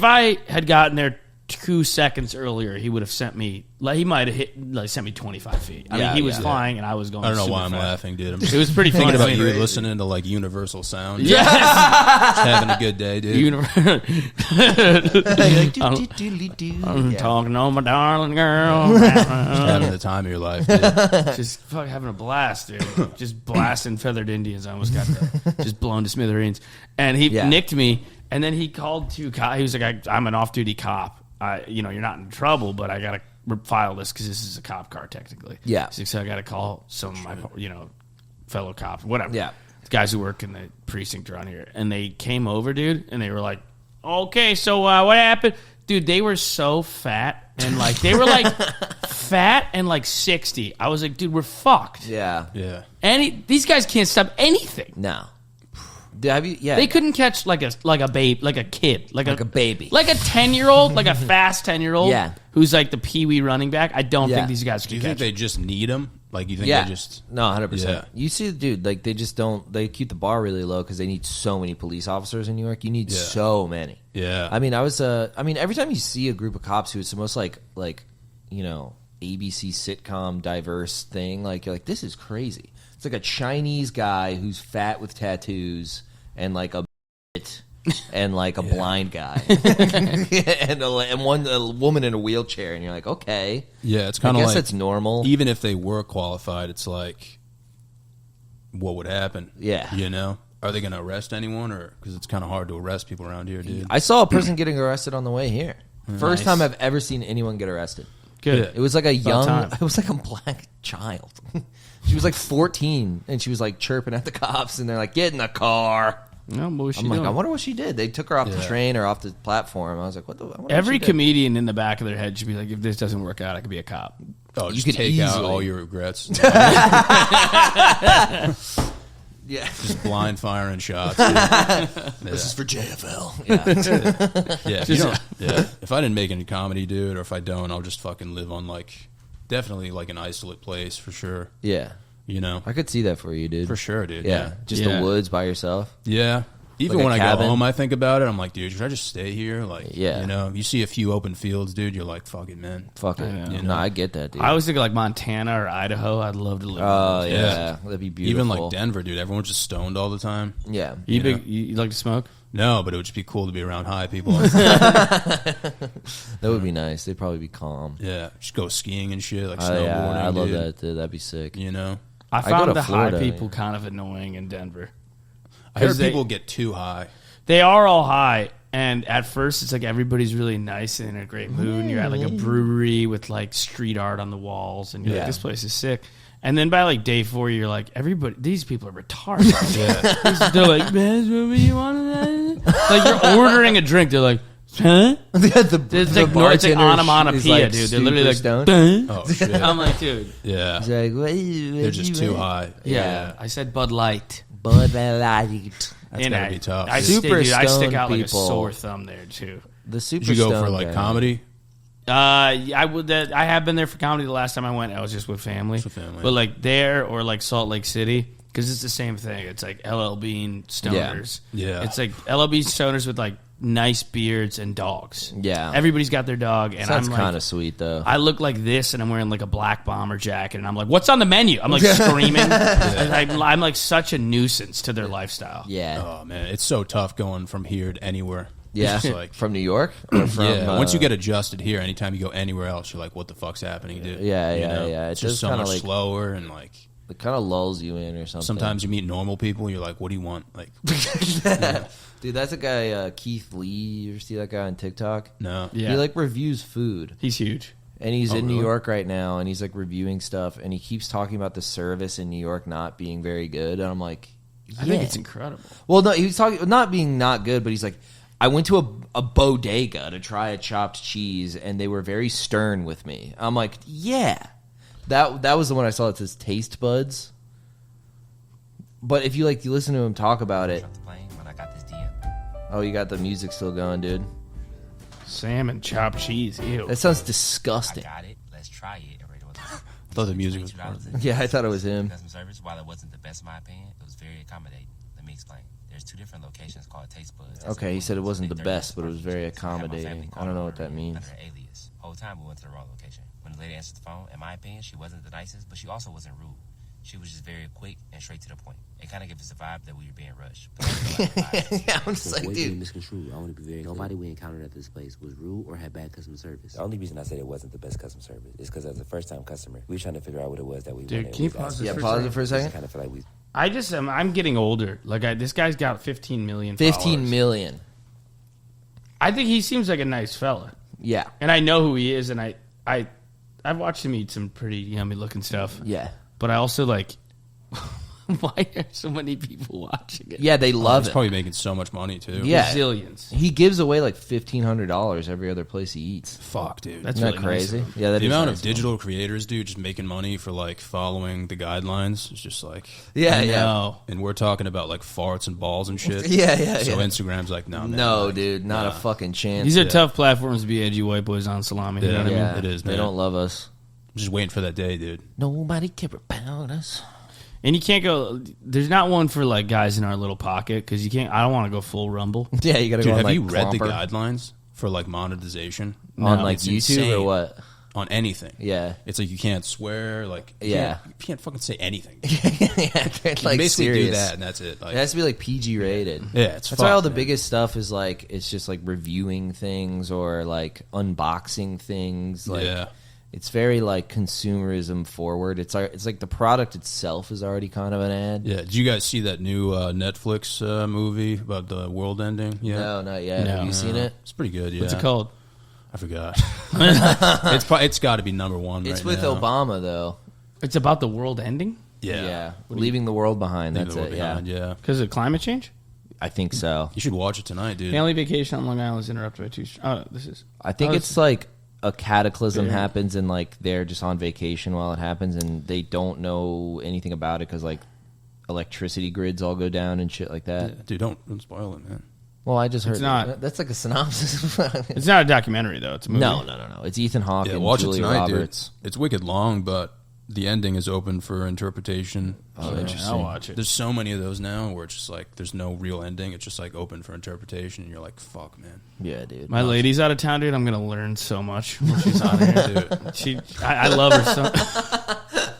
I had gotten there 2 seconds earlier, he would have sent me, like, he might have sent me 25 feet. I mean, he was flying, and I was going I don't know why I'm fast. laughing, dude. It was pretty funny. Thinking about you listening to, like, Universal Sound. Yes! Just having a good day, dude. I'm talking on my darling girl. Just having the time of your life, dude. Just fucking having a blast, dude. Just blasting feathered Indians. I almost got just blown to smithereens. And he nicked me, and then he called 2 cops. He was like, I'm an off-duty cop. You're not in trouble, but I got to file this because this is a cop car, technically. Yeah. So I got to call some of my, fellow cops, whatever. Yeah. Guys who work in the precinct around here. And they came over, dude, and they were like, okay, so what happened? Dude, they were so fat, and like they were like fat and like 60. I was like, dude, we're fucked. Yeah. Yeah. These guys can't stop anything. No. Yeah. They couldn't catch like a babe, like a kid, like a baby, like a 10-year-old, like a fast 10-year-old, yeah, who's like the Pee Wee running back. I don't think these guys can. Do you catch think they just need him? Like, you think they just... No, 100%. Yeah. You see, dude, like, they just don't... They keep the bar really low because they need so many police officers in New York. You need so many. Yeah. I mean, every time you see a group of cops who it's the most, like you know, ABC sitcom diverse thing, like, you're like, this is crazy. It's like a Chinese guy who's fat with tattoos and, like, a and like a blind guy and a woman in a wheelchair, and you're like, okay, yeah, it's kind of like, that's normal. Even if they were qualified, it's like, what would happen? Yeah, you know, are they going to arrest anyone? Or because it's kind of hard to arrest people around here, dude. I saw a person getting arrested on the way here. First time I've ever seen anyone get arrested. Good. It was like it was like a black child. She was like 14, and she was like chirping at the cops, and they're like, get in the car. No, what was she I'm doing? like, I wonder what she did. They took her off the train or off the platform. I was like, what the? Every comedian in the back of their head should be like, if this doesn't work out, I could be a cop. Oh, you could take out all your regrets. Yeah, just blind firing shots. This is for JFL. Yeah, If I didn't make any comedy, dude, or if I don't, I'll just fucking live on definitely an isolate place for sure. Yeah. You know, I could see that for you, dude. For sure, dude. Yeah. Just the woods by yourself. Yeah. Even like when I cabin. go home, I think about it. I'm like, dude, should I just stay here? Like, yeah. You know, you see a few open fields, dude. You're like, fuck it, man. Fuck it. You know? No, I get that, dude. I always think like Montana or Idaho. I'd love to live. Oh, yeah. That'd be beautiful. Even like Denver, dude. Everyone's just stoned all the time. Yeah. You like to smoke? No, but it would just be cool to be around high people. That would be nice. They'd probably be calm. Yeah. Just go skiing and shit, like snowboarding. Yeah, I love dude. that, dude. That'd be sick. You know? I found the Florida, high people kind of annoying in Denver. I heard people get too high. They are all high, and at first it's like everybody's really nice and in a great mood, and you're at like a brewery with like street art on the walls, and you're like, this place is sick. And then by like day 4, you're like, these people are retarded. They're like, man, what you want? Like you're ordering a drink, they're like, huh? It's like onomatopoeia, dude. They're literally like, stoned. Oh shit! I'm like, dude. Yeah. He's like, they're just too high. Yeah. I said Bud Light. Bud Light. That's gotta be tough. I stick out like a sore thumb there too. The super. Did you go for like comedy? I would. I have been there for comedy. The last time I went, I was just with family. But like there or like Salt Lake City, because it's the same thing. It's like LL Bean stoners. Yeah. It's like LL Bean stoners with like nice beards and dogs. Yeah. Everybody's got their dog, and Sounds I'm kind of sweet though. I look like this, and I'm wearing like a black bomber jacket, and I'm like, "What's on the menu?" I'm like screaming. I'm like such a nuisance to their lifestyle. Yeah. Oh man, it's so tough going from here to anywhere. Yeah, like, from New York? Or from, once you get adjusted here, anytime you go anywhere else, you're like, what the fuck's happening, dude? Yeah. It's just so much slower and like... It kind of lulls you in or something. Sometimes you meet normal people, you're like, what do you want? Like, Dude, that's a guy, Keith Lee. You ever see that guy on TikTok? No. Yeah. He like reviews food. He's huge. And he's in New York right now, and he's like reviewing stuff, and he keeps talking about the service in New York not being very good. And I'm like, I think it's incredible. Well, no, he was talking not being not good, but he's like, I went to a bodega to try a chopped cheese, and they were very stern with me. I'm like, yeah. That was the one I saw that says Taste Buds. But if you like, you listen to him talk about it. Oh, you got the music still going, dude. Salmon chopped cheese. Ew. That sounds disgusting. I got it. Let's try it. I thought the music was part of it. Yeah, I thought it was him. Customer service, while it wasn't the best in my opinion, it was very accommodating. Let me explain. There's 2 different locations called Taste Buds. Okay, he said it wasn't the best, but it was very accommodating. I don't know what that means. Under alias. Whole time we went to the wrong location. When the lady answered the phone, in my opinion, she wasn't the nicest, but she also wasn't rude. She was just very quick and straight to the point. It kind of gives us a vibe that we were being rushed. Yeah, I'm just like, dude. Misconstrued. I want to be very clear. Nobody we encountered at this place was rude or had bad customer service. The only reason I said it wasn't the best customer service is because as a first-time customer, we were trying to figure out what it was that we wanted. Can you pause this? Yeah, pause it for a second. Kind of feel like we. I just I'm getting older. Like this guy's got 15 million. 15 million. I think he seems like a nice fella. Yeah, and I know who he is, and I've watched him eat some pretty yummy looking stuff. Yeah, but I also like. Why are so many people watching it? Yeah, they love it. He's probably making so much money too. Yeah, zillions. He gives away like $1,500 every other place he eats. Fuck, dude, that's Isn't really that crazy. Nice. Yeah, the amount of digital creators, dude, just making money for like following the guidelines is just like yeah. And we're talking about like farts and balls and shit. Yeah. So Instagram's like, no, man, no, like, dude, not a fucking chance. These are tough platforms to be edgy white boys on salami. Yeah, You know what I mean? It is. Man. They don't love us. I'm just waiting for that day, dude. Nobody care about us. And you can't go. There's not one for like guys in our little pocket because you can't. I don't want to go full Rumble. Yeah, you got to go. Dude, on, have like, you read the Clomper. guidelines for like monetization On like It's YouTube insane. or what? On anything? Yeah, it's like you can't swear. Like you can't fucking say anything. yeah, You like basically serious. do that, and that's it. Like, It has to be like PG rated. Yeah, that's why all the biggest stuff is like it's just like reviewing things or like unboxing things. Like, yeah. It's very like consumerism forward. It's like the product itself is already kind of an ad. Yeah. Did you guys see that new Netflix movie about the world ending? Yeah. No, not yet. No. Have you seen it? It's pretty good. Yeah. What's it called? I forgot. It's got to be number one. It's right with now. Obama though. It's about the world ending Yeah. Leaving the world behind. Leave That's the world it. behind, Yeah, yeah. because of climate change. I think so. You should watch it tonight, dude. Family vacation on Long Island is interrupted by two. Oh, this is. I think it's like a cataclysm Yeah. happens and like they're just on vacation while it happens and they don't know anything about it because like electricity grids all go down and shit like that. Yeah, dude, don't spoil it, man. Well, I just heard not. that's like a synopsis. It's not a documentary though. It's a movie. No. It's Ethan Hawke Yeah, and watch Julia it tonight, Roberts. dude. It's wicked long, but the ending is open for interpretation. Oh, So interesting. I'll watch it. There's so many of those now where it's just like there's no real ending. It's just like open for interpretation, and you're like, "Fuck, man." Yeah, dude. My lady's out of town, dude. I'm gonna learn so much when she's on here. Dude. I love her so.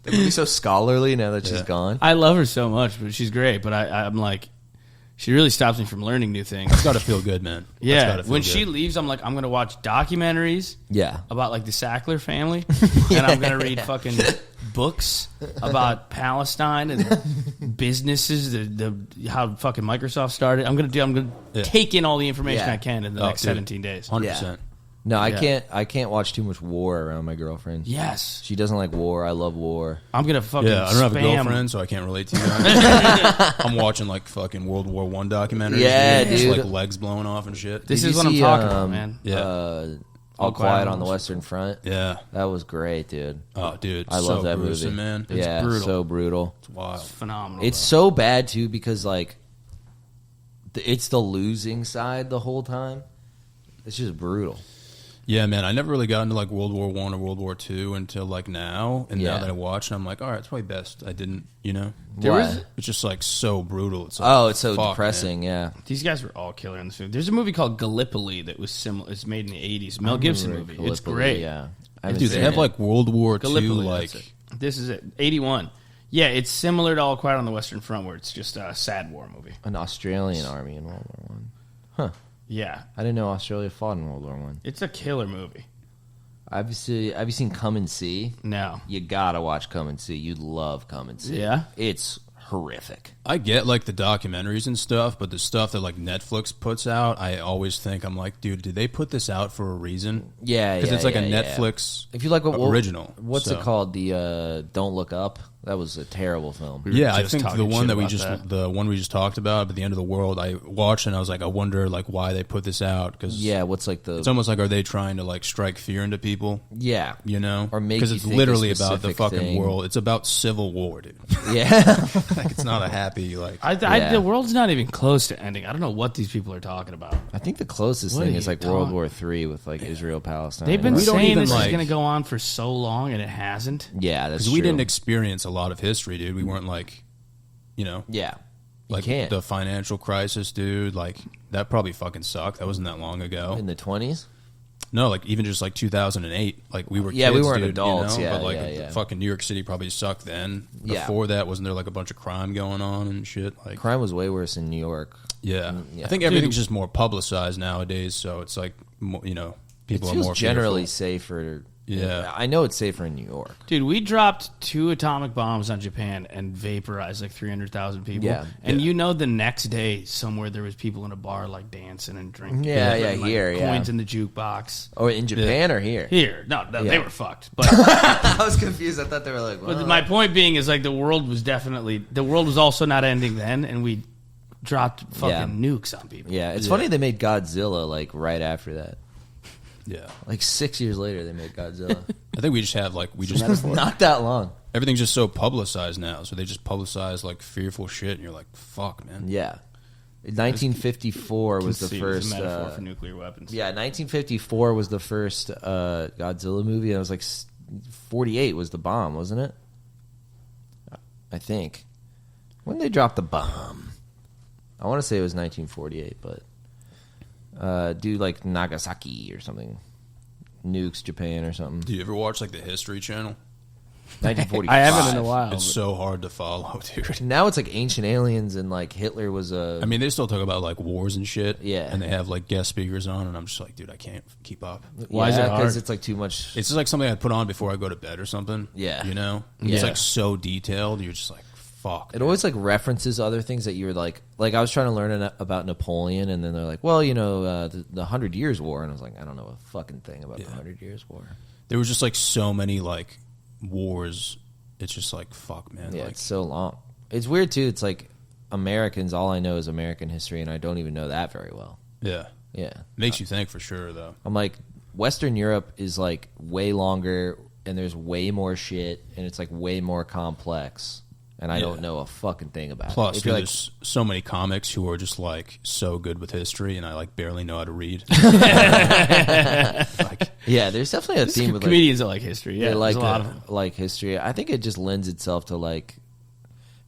They would be so scholarly now that she's gone. I love her so much, but she's great. But I'm like, she really stops me from learning new things. It's got to feel good, man. That's Yeah, gotta feel when good. she leaves, I'm like, I'm gonna watch documentaries Yeah. about like the Sackler family, and I'm gonna read fucking books about Palestine and businesses, the how fucking Microsoft started. I'm gonna take in all the information Yeah. I can in the next 17 days. 100%. No, Yeah. I can't watch too much war around my girlfriend. Yes, She doesn't like war. I love war. I'm gonna fucking Yeah, I don't have a spam. girlfriend, so I can't relate to you guys. I'm watching like fucking World War I documentaries. Yeah, Just, dude. like legs blowing off and shit. This Did is you what I'm see, talking about, man. Yeah. All Quiet on the Western Front. Yeah. That was great, dude. Oh, dude. I love so that gruesome, movie. man. Yeah, brutal. so brutal. It's wild. Phenomenal. It's so bad too because like it's the losing side the whole time. It's just brutal. Yeah, man. I never really got into like World War I or World War II until like now. And Yeah. now that I watch, I'm like, all right, it's probably best I didn't, you know? Why? It's just like so brutal. It's like, Oh, it's so fuck, depressing. man. Yeah. These guys were all killer in this movie. There's a movie called Gallipoli that was similar. It's made in the 80s. Mel Gibson movie. It's Gallipoli, great. Yeah. I haven't Dude, they seen have it. like World War II, Gallipoli, like, that's it. This is it. 81. Yeah, it's similar to All Quiet on the Western Front, where it's just a sad war movie. an Australian army in World War One. Huh. Yeah, I didn't know Australia fought in World War One. it's a killer movie. Have you seen Come and See? No. You gotta watch Come and See. You'd love Come and See. Yeah? It's horrific. I get like the documentaries and stuff, but the stuff that like Netflix puts out, I always think I'm like, dude, did they put this out for a reason? Yeah, because yeah, it's like a yeah. Netflix. If you like original, what's so. it called? The Don't Look Up. That was a terrible film. Yeah, I just think talking the one shit that we about just that. the one we just talked about, at the end of the world, I watched and I was like, I wonder like why they put this out because Yeah, what's like the it's almost like are they trying to like strike fear into people? yeah You know, Or make because you it's think a literally about the specific fucking thing. world. It's about civil war, dude. yeah. Like it's not a happy like. Yeah. The world's not even close to ending. I don't know what these people are talking about. I think the closest What thing are is you like World talking- War III with like Israel Palestine. They've been We don't saying even, this is like- going to go on for so long, and it hasn't. yeah, that's Because we true. didn't experience a lot of history, dude. We weren't like, you know, yeah, you like can't the financial crisis, dude. Like that probably fucking sucked. That wasn't that long ago. in the 20s. No, like even just like 2008, like we were Yeah, we kids, weren't dude, adults, you know? yeah, but like yeah. fucking New York City probably sucked then. Yeah. Before that, wasn't there like a bunch of crime going on and shit? Like Crime was way worse in New York. yeah. yeah. I think everything's just more publicized nowadays, so it's like you know people It are feels more generally fearful. safer. Yeah. I know it's safer in New York. Dude, we dropped 2 atomic bombs on Japan and vaporized like 300,000 people. Yeah. And you know the next day somewhere there was people in a bar like dancing and drinking. Yeah, and yeah, putting, here, yeah. coins in the jukebox. Oh, in Japan or here? Here. No, they Yeah. were fucked. But I was confused. I thought they were like. but my point being is like the world was also not ending then, and we dropped fucking nukes on people. Yeah, it's funny they made Godzilla like right after that. Yeah, Like 6 years later, they made Godzilla. I think we just have like we just Not that long. everything's just so publicized now, so they just publicize like fearful shit, and you're like, fuck, man. Yeah. 1954 was the Conceited as first. a metaphor for nuclear weapons. Yeah, 1954 was the first Godzilla movie. And it was like 48 was the bomb, wasn't it? I think. When did they drop the bomb? I want to say it was 1948, but do like Nagasaki or something. Nukes Japan or something. Do you ever watch like the History Channel? 1945. I haven't in a while. It's so hard to follow, dude. Now it's like ancient aliens and like Hitler was a... I mean, they still talk about like wars and shit. Yeah. And they have like guest speakers on, and I'm just like, dude, I can't keep up. Why is it hard? Because it's like too much... It's just like something I put on before I go to bed or something. Yeah. You know? Yeah. It's like so detailed. You're just like, fuck. It always like references other things that you were like I was trying to learn about Napoleon, and then they're like, well, you know, the 100 Years' War, and I was like, I don't know a fucking thing about the 100 Years' War. There was just like so many like wars. It's just like, fuck, man. Yeah, like, it's so long. It's weird too. It's like Americans, all I know is American history, and I don't even know that very well. yeah. Yeah. Makes you think for sure, though. I'm like, Western Europe is like way longer, and there's way more shit, and it's like way more complex. And I don't know a fucking thing about Plus, it. Plus, there's so many comics who are just like so good with history, and I like barely know how to read. Like, yeah, there's definitely a theme with comedians that like history. Yeah, they like there's a lot of them. like history. I think it just lends itself to like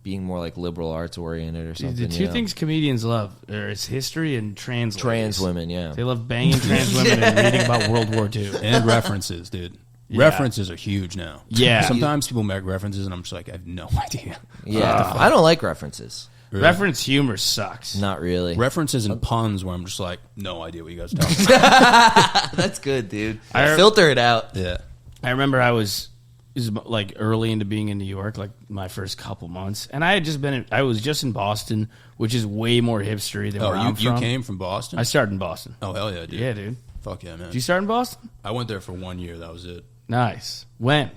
being more like liberal arts oriented or something. The two things comedians love is history and trans ladies. Trans women, yeah. They love banging trans women and reading about World War II. and references, dude. Yeah. References are huge now. Yeah. Sometimes people make references, and I'm just like, I have no idea. Yeah, I don't like references. Really. Reference humor sucks. Not really. References and puns where I'm just like, no idea what you guys are talking about. That's good, dude. I- Filter it out. Yeah. I remember I was like early into being in New York, like my first couple months, and I was just in Boston, which is way more hipstery than where I'm you from. came from Boston? I started in Boston. Oh, hell yeah, dude. Yeah, dude. Fuck yeah, man. Did you start in Boston? I went there for 1 year. That was it. Nice. When?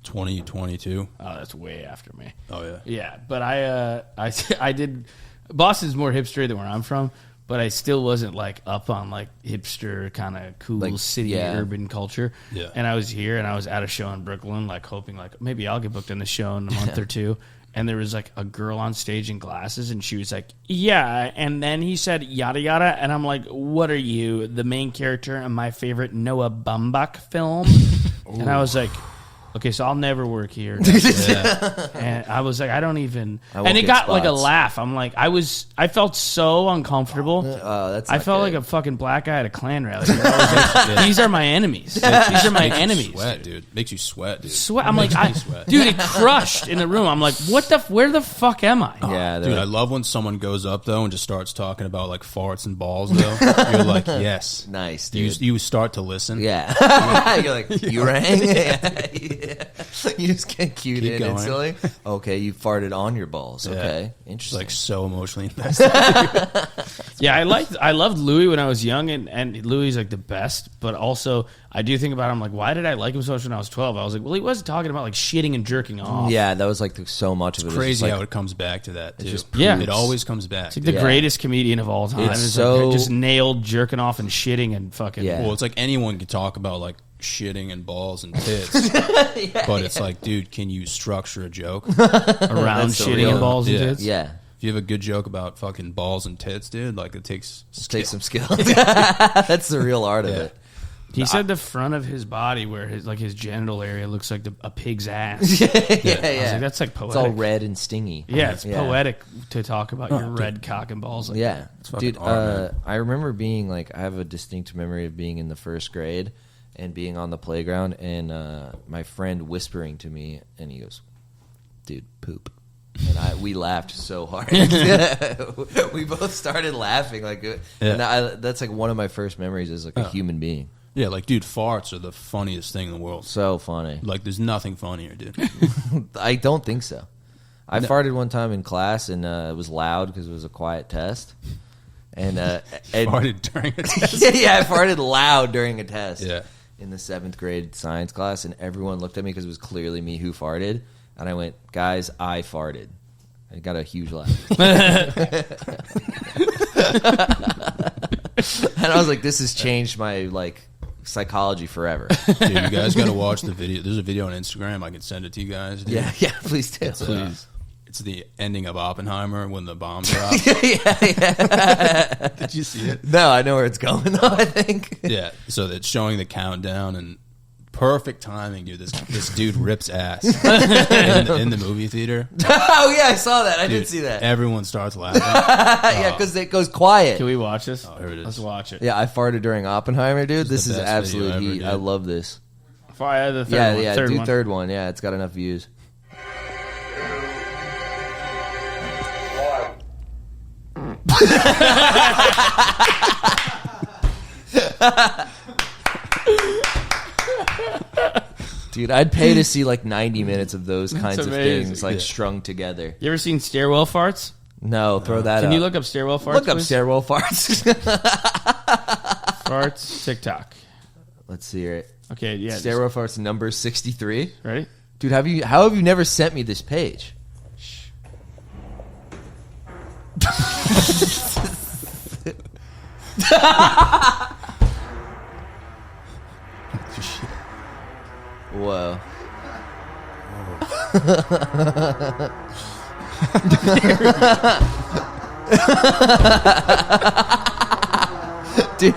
2022. Oh, that's way after me. Oh, yeah. Yeah, but I did. Boston's more hipster than where I'm from, but I still wasn't like up on like hipster kind of cool Like, city urban culture. Yeah. And I was here, and I was at a show in Brooklyn, like hoping like maybe I'll get booked in the show in a month or two. And there was like a girl on stage in glasses, and she was like, yeah. And then he said, yada, yada. And I'm like, what are you, the main character in my favorite Noah Baumbach film? And I was like, okay, so I'll never work here. Yeah. And I was like, I don't even. I won't And it get got like a spots. laugh. I'm like, I felt so uncomfortable. That's I not felt good. like a fucking black guy at a Klan rally. I was like, these are my enemies. These are my Makes you enemies. sweat, dude. Makes you sweat, dude. Sweat. I'm like, Makes me sweat. dude, it crushed in the room. I'm like, where the fuck am I? Yeah, Dude, I love when someone goes up, though, and just starts talking about, like, farts and balls, though. You're like, yes. nice, dude. You start to listen. Yeah. You're like, you rang? Yeah. You just get cued Keep in going. instantly. Okay, you farted on your balls. Yeah. Okay, It's interesting. like so emotionally invested. Yeah, I loved Louis when I was young, and Louis is like the best. But also, I do think about him like, why did I like him so much when I was 12? I was like, well, he wasn't talking about like shitting and jerking off. yeah, that was like so much of it. It's was crazy just like, how it comes back to that, too. just Yeah. It always comes back. It's like the Yeah. greatest comedian of all time. It's It's so- like just nailed jerking off and shitting and fucking. Yeah. Well, it's like anyone can talk about, like, shitting and balls and tits. But it's like, dude, can you structure a joke? Around That's the shitting real- and balls and Yeah. tits. yeah. If you have a good joke about fucking balls and tits, dude, like, it takes Take some skill. That's the real art of Yeah. it. He said the front of his body, where his genital area looks like a pig's ass. yeah, I was yeah. like, that's like poetic. It's all red and stingy. Yeah, it's poetic to talk about your dude. red cock and balls. Like Yeah, fucking dude. art, man. I remember being like, I have a distinct memory of being in the first grade and being on the playground, and my friend whispering to me, and he goes, "Dude, poop." And we laughed so hard. We both started laughing like, and that's like one of my first memories as like a human being. Yeah, like, dude, farts are the funniest thing in the world. So funny. Like, there's nothing funnier, dude. I don't think so. I farted one time in class, and it was loud because it was a quiet test. And Farted during a test. yeah, I farted loud during a test. Yeah. In the 7th grade science class, and everyone looked at me because it was clearly me who farted, and I went, "Guys, I farted." I got a huge laugh. And I was like, "This has changed my like psychology forever." Dude, you guys got to watch the video. There's a video on Instagram. I can send it to you guys. Dude. Yeah, please do. It's the ending of Oppenheimer when the bomb drops. yeah. Did you see it? No, I know where it's going though. I think. Yeah. So it's showing the countdown and perfect timing, dude. This dude rips ass in the movie theater. Oh yeah, I saw that. I Dude, did see that. Everyone starts laughing. Yeah, because it goes quiet. Can we watch this? Oh, here it is. Let's watch it. Yeah, I farted during Oppenheimer, dude. This This is is the best absolute video ever, heat. dude. I love this. Fire the third one. Yeah, Third do one. third one. Yeah, it's got enough views. Dude, I'd pay to see like 90 minutes of those kinds of things like strung together. You ever seen stairwell farts? No, throw that Can up. you look up stairwell farts? Look up please? stairwell farts. Farts TikTok. Let's see it. Okay, yeah. Stairwell farts number 63. Ready? Dude, how have you never sent me this page? Whoa. Dude.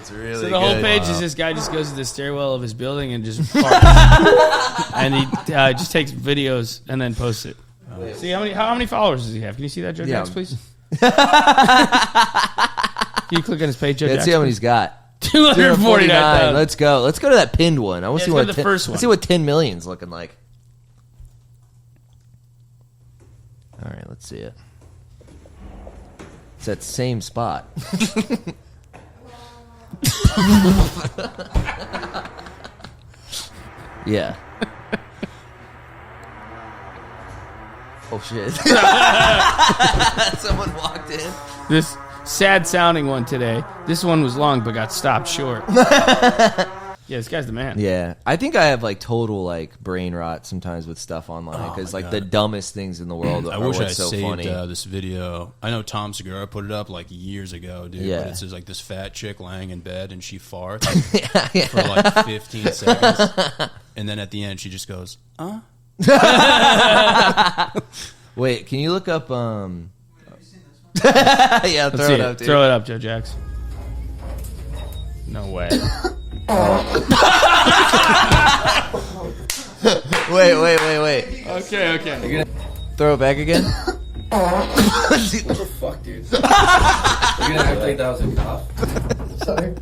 It's really So the whole good. page is this guy just goes to the stairwell of his building and just farts. And he just takes videos and then posts it. See, how many followers does he have? Can you see that, Joe Yeah. Jax, please? Can you click on his page, Joe Let's Jax? see how many he's got. 249,000. Let's go. Let's go to that pinned one. I want to see let's what go to the first one. Let's see what 10 million's looking like. All right, let's see it. It's that same spot. Yeah. Oh shit! Someone walked in. This sad sounding one today. This one was long but got stopped short. Yeah, this guy's the man. Yeah, I think I have like total like brain rot sometimes with stuff online because like the dumbest things in the world I are wish I what's so saved funny. this video. I know Tom Segura put it up like years ago, dude. Yeah. But it's just like this fat chick laying in bed and she farts Yeah. for like 15 seconds, and then at the end she just goes, Wait, can you look up? Yeah, Let's throw see it up, dude. Throw it up, Joe Jax. No way. Wait. Okay. Throw it back again. What the fuck, dude? You're gonna act like that was a cough? Sorry.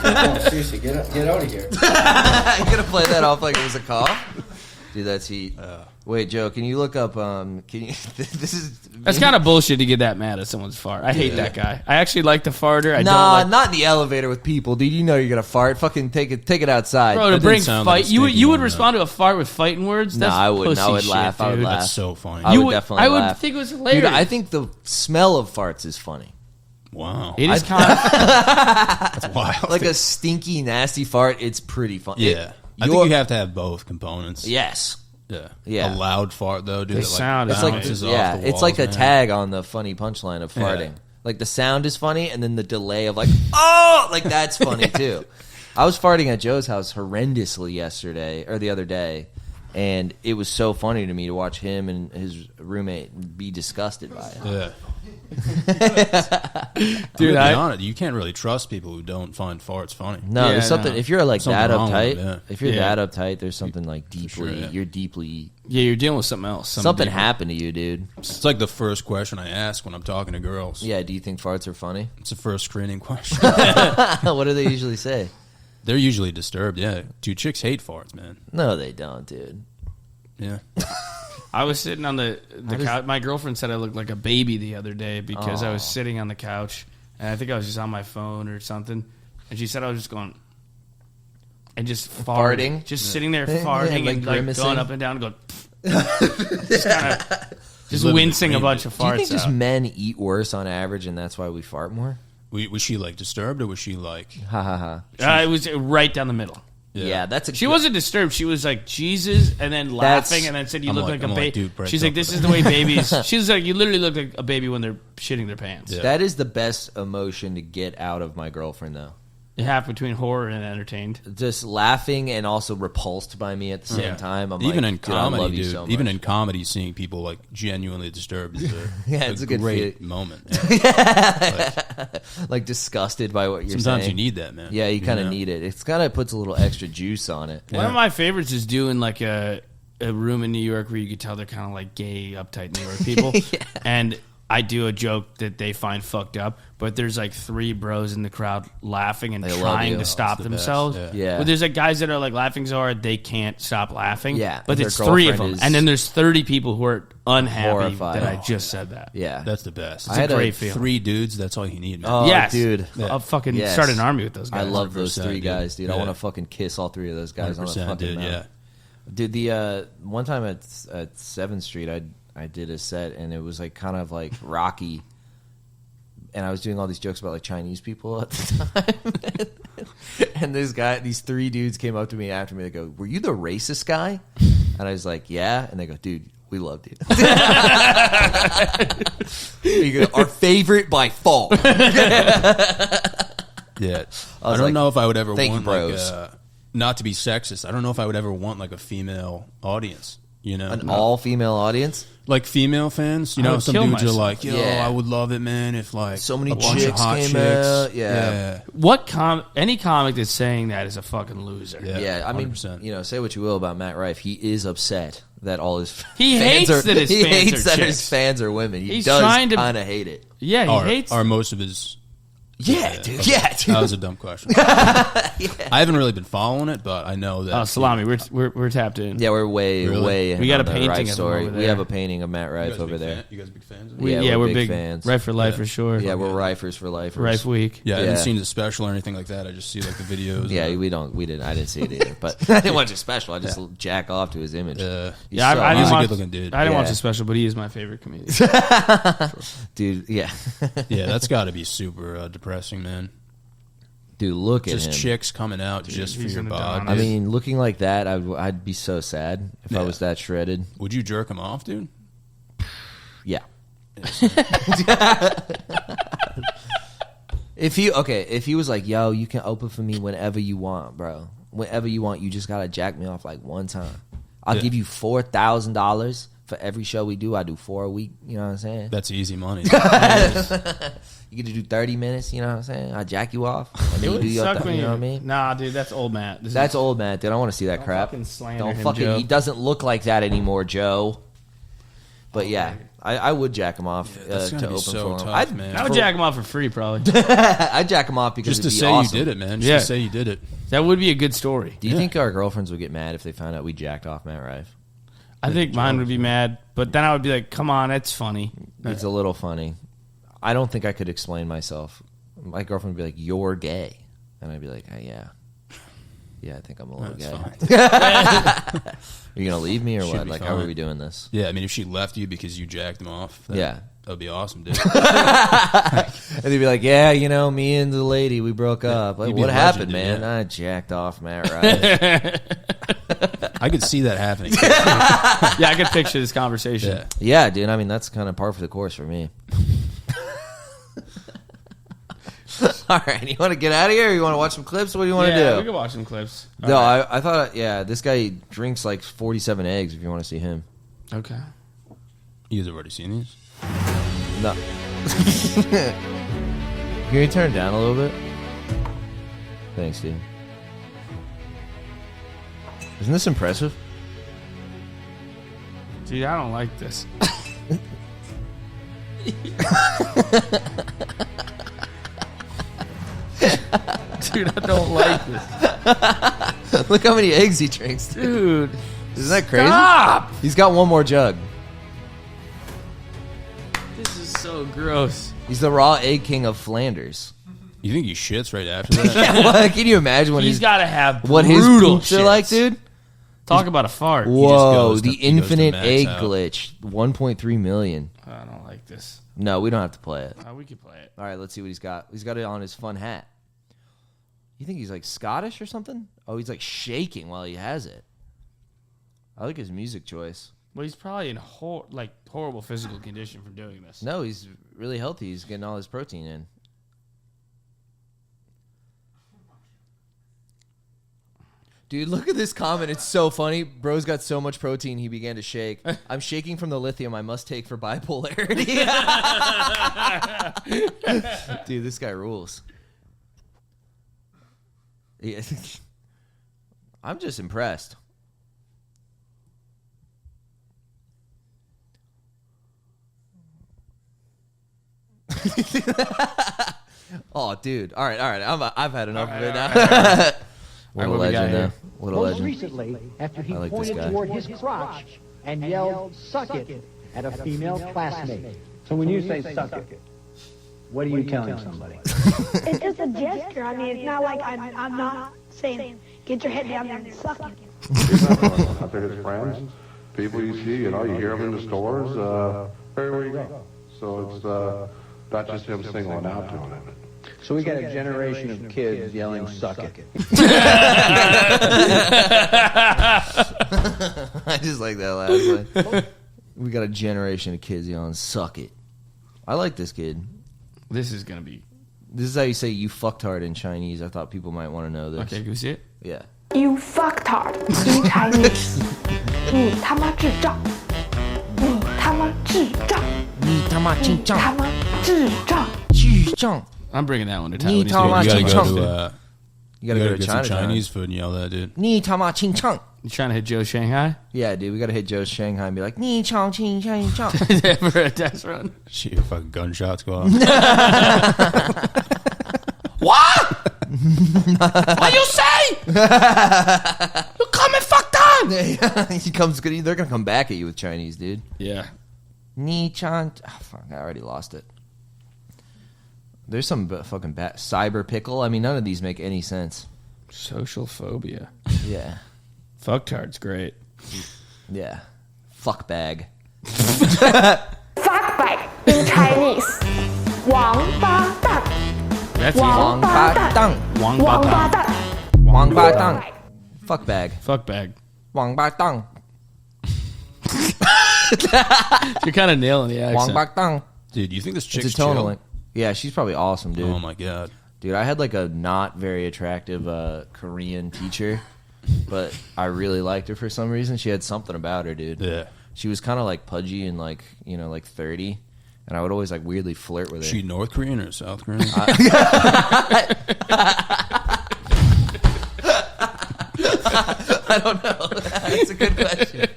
No, seriously, get out of here. I'm gonna play that off like it was a cough. Dude, that's heat. Wait, Joe, can you look up? Can you? This is. That's kind of bullshit to get that mad at someone's fart. I hate that guy. I actually like the farter. I don't Nah, like... not in the elevator with people, dude. You know you're gonna fart. Fucking take it outside. Bro, to That bring didn't sound fight, like a you stinky would one, respond to a fart with fighting words? No, That's I wouldn't. I pussy would shit, laugh. I would dude. laugh. That's so funny. I would definitely I would laugh. think it was hilarious. Dude, I think the smell of farts is funny. Wow. It is kind of... That's wild. Like a stinky, nasty fart, it's pretty funny. Yeah. I think you have to have both components. Yes. Yeah. A loud fart, though, dude. They that, like, sound- It's like bounces off yeah, the it's like a walls, man. tag on the funny punchline of farting. Yeah. Like the sound is funny, and then the delay of like oh, like that's funny too. I was farting at Joe's house horrendously yesterday or the other day, and it was so funny to me to watch him and his roommate be disgusted by it. Yeah. Dude, Be I... honest, you can't really trust people who don't find farts funny. No, Yeah, there's something. no. If you're like Something that wrong with uptight, it, yeah. if you're Yeah. that uptight, there's something like deeply. sure, yeah. You're deeply. Yeah, you're dealing with something else. Something deeper. happened to you, dude. It's like the first question I ask when I'm talking to girls. Yeah. Do you think farts are funny? It's the first screening question. What do they usually say? They're usually disturbed, yeah. Dude, chicks hate farts, man. No, they don't, dude. Yeah. I was sitting on the couch. My girlfriend said I looked like a baby the other day because I was sitting on the couch, and I think I was just on my phone or something. And she said I was just going and just farting, just sitting there farting like and like grimacing. going up and down, and going just wincing a bunch of Do you farts think just out. men eat worse on average, and that's why we fart more? Was she, like, disturbed, or was she, like... Ha ha ha. It was right down the middle. Yeah, that's a. She wasn't disturbed. She was like, Jesus, and then laughing, and then said, you I'm look like- like a I'm like, baby. dude, break She's up like, this with is the way babies. She's like, you literally look like a baby when they're shitting their pants. Yeah. That is the best emotion to get out of my girlfriend, though. Half between horror and entertained. Just laughing and also repulsed by me at the same time. I'm even like, in comedy, I love you dude. so much. Even in comedy, seeing people like genuinely disturbed is it's a good great moment. Like disgusted by what you're saying. Sometimes you need that, man. Yeah, you kind of need it. It's kind of puts a little extra juice on it. One of my favorites is doing like a room in New York where you could tell they're kind of like gay, uptight New York people, and I do a joke that they find fucked up, but there's like 3 bros in the crowd laughing and trying to stop themselves. Yeah. But there's like guys that are like laughing so hard they can't stop laughing. Yeah. But it's 3 of them. And then there's 30 people who are unhappy horrified. that I just said that. Yeah. That's the best. It's a great feeling. 3 dudes, that's all you need, man. Oh, yes. dude. I'll fucking start an army with those guys. I love those 3 guys, dude. I Yeah. want to fucking kiss all 3 of those guys on the fucking dude, mouth. yeah. Dude, the one time at 7th Street, I did a set, and it was like kind of like Rocky. And I was doing all these jokes about like Chinese people at the time. And these 3 dudes came up to me after me. They go, "Were you the racist guy?" And I was like, "Yeah." And they go, "Dude, we loved you." You go, "Our favorite by far." Yeah. I I don't like, know if I would ever "Thank want you, bros." like not to be sexist. I don't know if I would ever want like a female audience, you know? An all-female audience? Like female fans, you I know, would some kill dudes are myself. like, yo, Yeah. I would love it, man, if like So many a bunch chicks of hot came chicks. out, yeah. Any comic that's saying that is a fucking loser. Yeah. I mean, 100%. you know, say what you will about Matt Rife, he is upset that all his He fans hates are, that his he fans hates are that chicks. his fans are women. He He's does trying to- kind of hate it. Yeah, he hates. Are most of his Yeah, dude. Yeah, dude. That was a dumb question. I haven't really been following it, but I know that. Oh, Salami, we're tapped in. Yeah, we're way We got a on the painting Rife of him story. over We there. have a painting of Matt Rife over there. You guys big fans of it? We're big big fans. Rife for life for sure. Yeah, we're Rifers for lifers. Rife week. Yeah, I haven't Yeah. seen the special or anything like that. I just see like the videos. Yeah, I didn't see it either. But I didn't watch it special. I just jack off to his image. He's Yeah, so I he's didn't a watch, good-looking dude. I didn't watch Yeah. the special, but he is my favorite comedian. dude, yeah. Yeah, that's got to be super depressing, man. Dude, look Just at him. chicks coming out just for he's your gonna bod. die. I dude. mean, looking like that, I'd be so sad if I was that shredded. Would you jerk him off, dude? Yeah. If he was like, "Yo, you can open for me whenever you want, bro. Whenever you want, you just gotta jack me off like one time. I'll give you $4,000 for every show we do. I do 4 a week. You know what I'm saying? That's easy money. You get to do 30 minutes. You know what I'm saying? I jack you off. And It you would do your suck thing, when you know what I mean? Nah, dude, that's old Matt. That's old man, dude. I don't want to see that crap. fucking slander Don't him, fucking. Joe. He doesn't look like that anymore, Joe. But yeah, I would jack him off that's to gonna be open so for him. tough, I'd, man. I would jack him off for free, probably. I'd jack him off because just to it'd be say awesome. you did it, man. Just Yeah. to say you did it. That would be a good story. Do you think our girlfriends would get mad if they found out we jacked off Matt Rife? I think mine would be mad, but then I would be like, "Come on, it's funny." It's a little funny. I don't think I could explain myself. My girlfriend would be like, "You're gay," and I'd be like, "Yeah, I think I'm a little That's gay." fine. Are you gonna leave me or Should what? be Like, how are fine. we doing this? Yeah, I mean, if she left you because you jacked him off, then Yeah. that would be awesome, dude. And they'd be like, "Yeah, you know, me and the lady, we broke up. Like, You'd be what a happened, legend, dude, man? I jacked off Matt Rife." I could see that happening. Yeah, I could picture this conversation. Yeah. Yeah, dude. I mean, that's kind of par for the course for me. All right, you want to get out of here? Or you want to watch some clips? What do you want to Yeah, do? we could watch some clips. No, All right. I thought, this guy drinks like 47 eggs. If you want to see him, Okay. You guys have already seen these? no. Can you turn it down a little bit? Thanks, dude. Isn't this impressive? Dude, I don't like this. Dude, I don't like this. Look how many eggs he drinks, dude. Dude, Isn't that crazy? stop! He's got one more jug. This is so gross. He's the raw egg king of Flanders. You think he shits right after that? Well, can you imagine what He's he's got to have what his brutal poops are like, shits. dude? Talk about a fart. Whoa, goes the to- he goes to infinite max egg out. glitch. 1.3 million. I don't like this. No, we don't have to play it. We could play it. All right, let's see what he's got. He's got it on his fun hat. You think he's like Scottish or something? Oh, he's like shaking while he has it. I like his music choice. Well, he's probably in horrible physical condition for doing this. No, he's really healthy. He's getting all his protein in. Dude, look at this comment. It's so funny. Bro's got so much protein, he began to shake. I'm shaking from the lithium I must take for bipolarity. Dude, this guy rules. Yeah. I'm just impressed. Oh, dude. All right. I've had enough of it now. What a legend, though. What a legend. Most recently, after he pointed toward his crotch and yelled, "Suck it," at a female classmate. So when you say "suck it," what are you telling somebody? It's just a gesture. I mean, it's not like I'm not saying, get your head down there and suck it. He's not going out there, his friends, people you see, you hear them in the stores, everywhere you go. So it's not just him singling out doing it. So we got a generation of kids yelling, "Suck it." I just like that last line. We got a generation of kids yelling, "Suck it." I like this kid. This is going to be... This is how you say "you fucktard" in Chinese. I thought people might want to know this. Okay, can we see it? Yeah. You fucktard in Chinese. 你他妈智障。你他妈智障。你他妈智障。他妈智障。智障。 I'm bringing that one to Ni Taiwanese. Tama You gotta Ching go to You gotta go to get some Chinatown. Chinese food and yell that, dude. Ni tama ching chang. You trying to hit Joe Shanghai? Yeah, dude, we gotta hit Joe's Shanghai and be like, Ni chang ching chang chang. For a test run. Shit, fucking gunshots go off. What? What you say? You come and fuck down. He comes. They're gonna come back at you with Chinese, dude. Yeah. Ni chang. Oh, fuck, I already lost it. There's some fucking cyber pickle. I mean, none of these make any sense. Social phobia. Yeah. Fucktard's great. Yeah. Fuck bag. Fuck bag in Chinese. 王八蛋。 That's Wang ba dang. Wang 王八 ba 蛋。 Wang ba dang. Fuck bag. Fuck bag. Wang ba dang. You're kind of nailing the accent. Wang ba dang. Dude, you think this chick's It's a tonal chill? link. Yeah, she's probably awesome, dude. Oh my god. Dude, I had like a not very attractive Korean teacher, but I really liked her for some reason. She had something about her, dude. Yeah. She was kind of like pudgy and like, like 30, and I would always like weirdly flirt with her. She North Korean or South Korean? I don't know. That's a good question.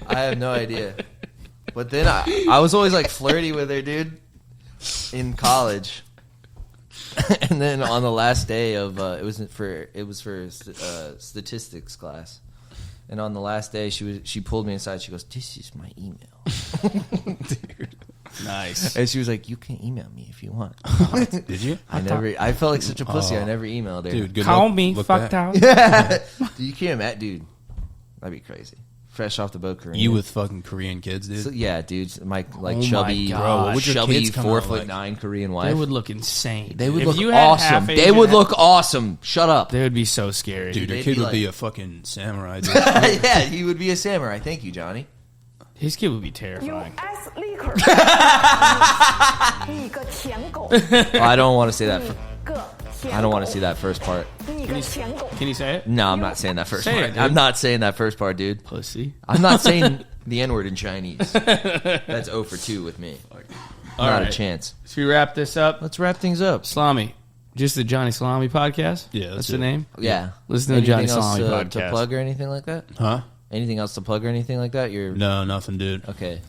I have no idea. But then I was always like flirty with her, dude, in college. And then on the last day of it was for statistics class. And on the last day, she pulled me aside. She goes, "This is my email." Dude. Nice. And she was like, "You can email me if you want." Did you? I felt like such a pussy. I never emailed her. Dude, good Call look, me look fucked back. out. Dude, you can't imagine, dude. That'd be crazy. Fresh off the boat, Korean. You with fucking Korean kids, dude? So, yeah, dude. My Oh my chubby, God. What would your chubby kids come out 4'9" like? Korean wife. They would look insane. They would If look you had awesome. half They Asian would half- look awesome. Shut up. They would be so scary. Dude, your they'd kid be would be like- a fucking samurai, dude. Yeah, he would be a samurai. Thank you, Johnny. His kid would be You terrifying. ass liquor. 你个舔狗。 I don't want to say that. 个舔狗。 I don't want to see that first part. 你个舔狗。 Can you say it? No, I'm not saying that first Say part. it, dude. I'm not saying that first part, dude. Pussy. I'm not saying the N-word in Chinese. That's 0 for 2 with me. All Not right. a chance. Should we wrap this up? Let's wrap things up. Salami. Just the Johnny Salami Podcast? Yeah, That's that's the it. name? Yeah. Listen to the Johnny Anything else Salami to Podcast. plug or anything like that? Huh? Anything else to plug or anything like that? You're No, nothing, dude. okay.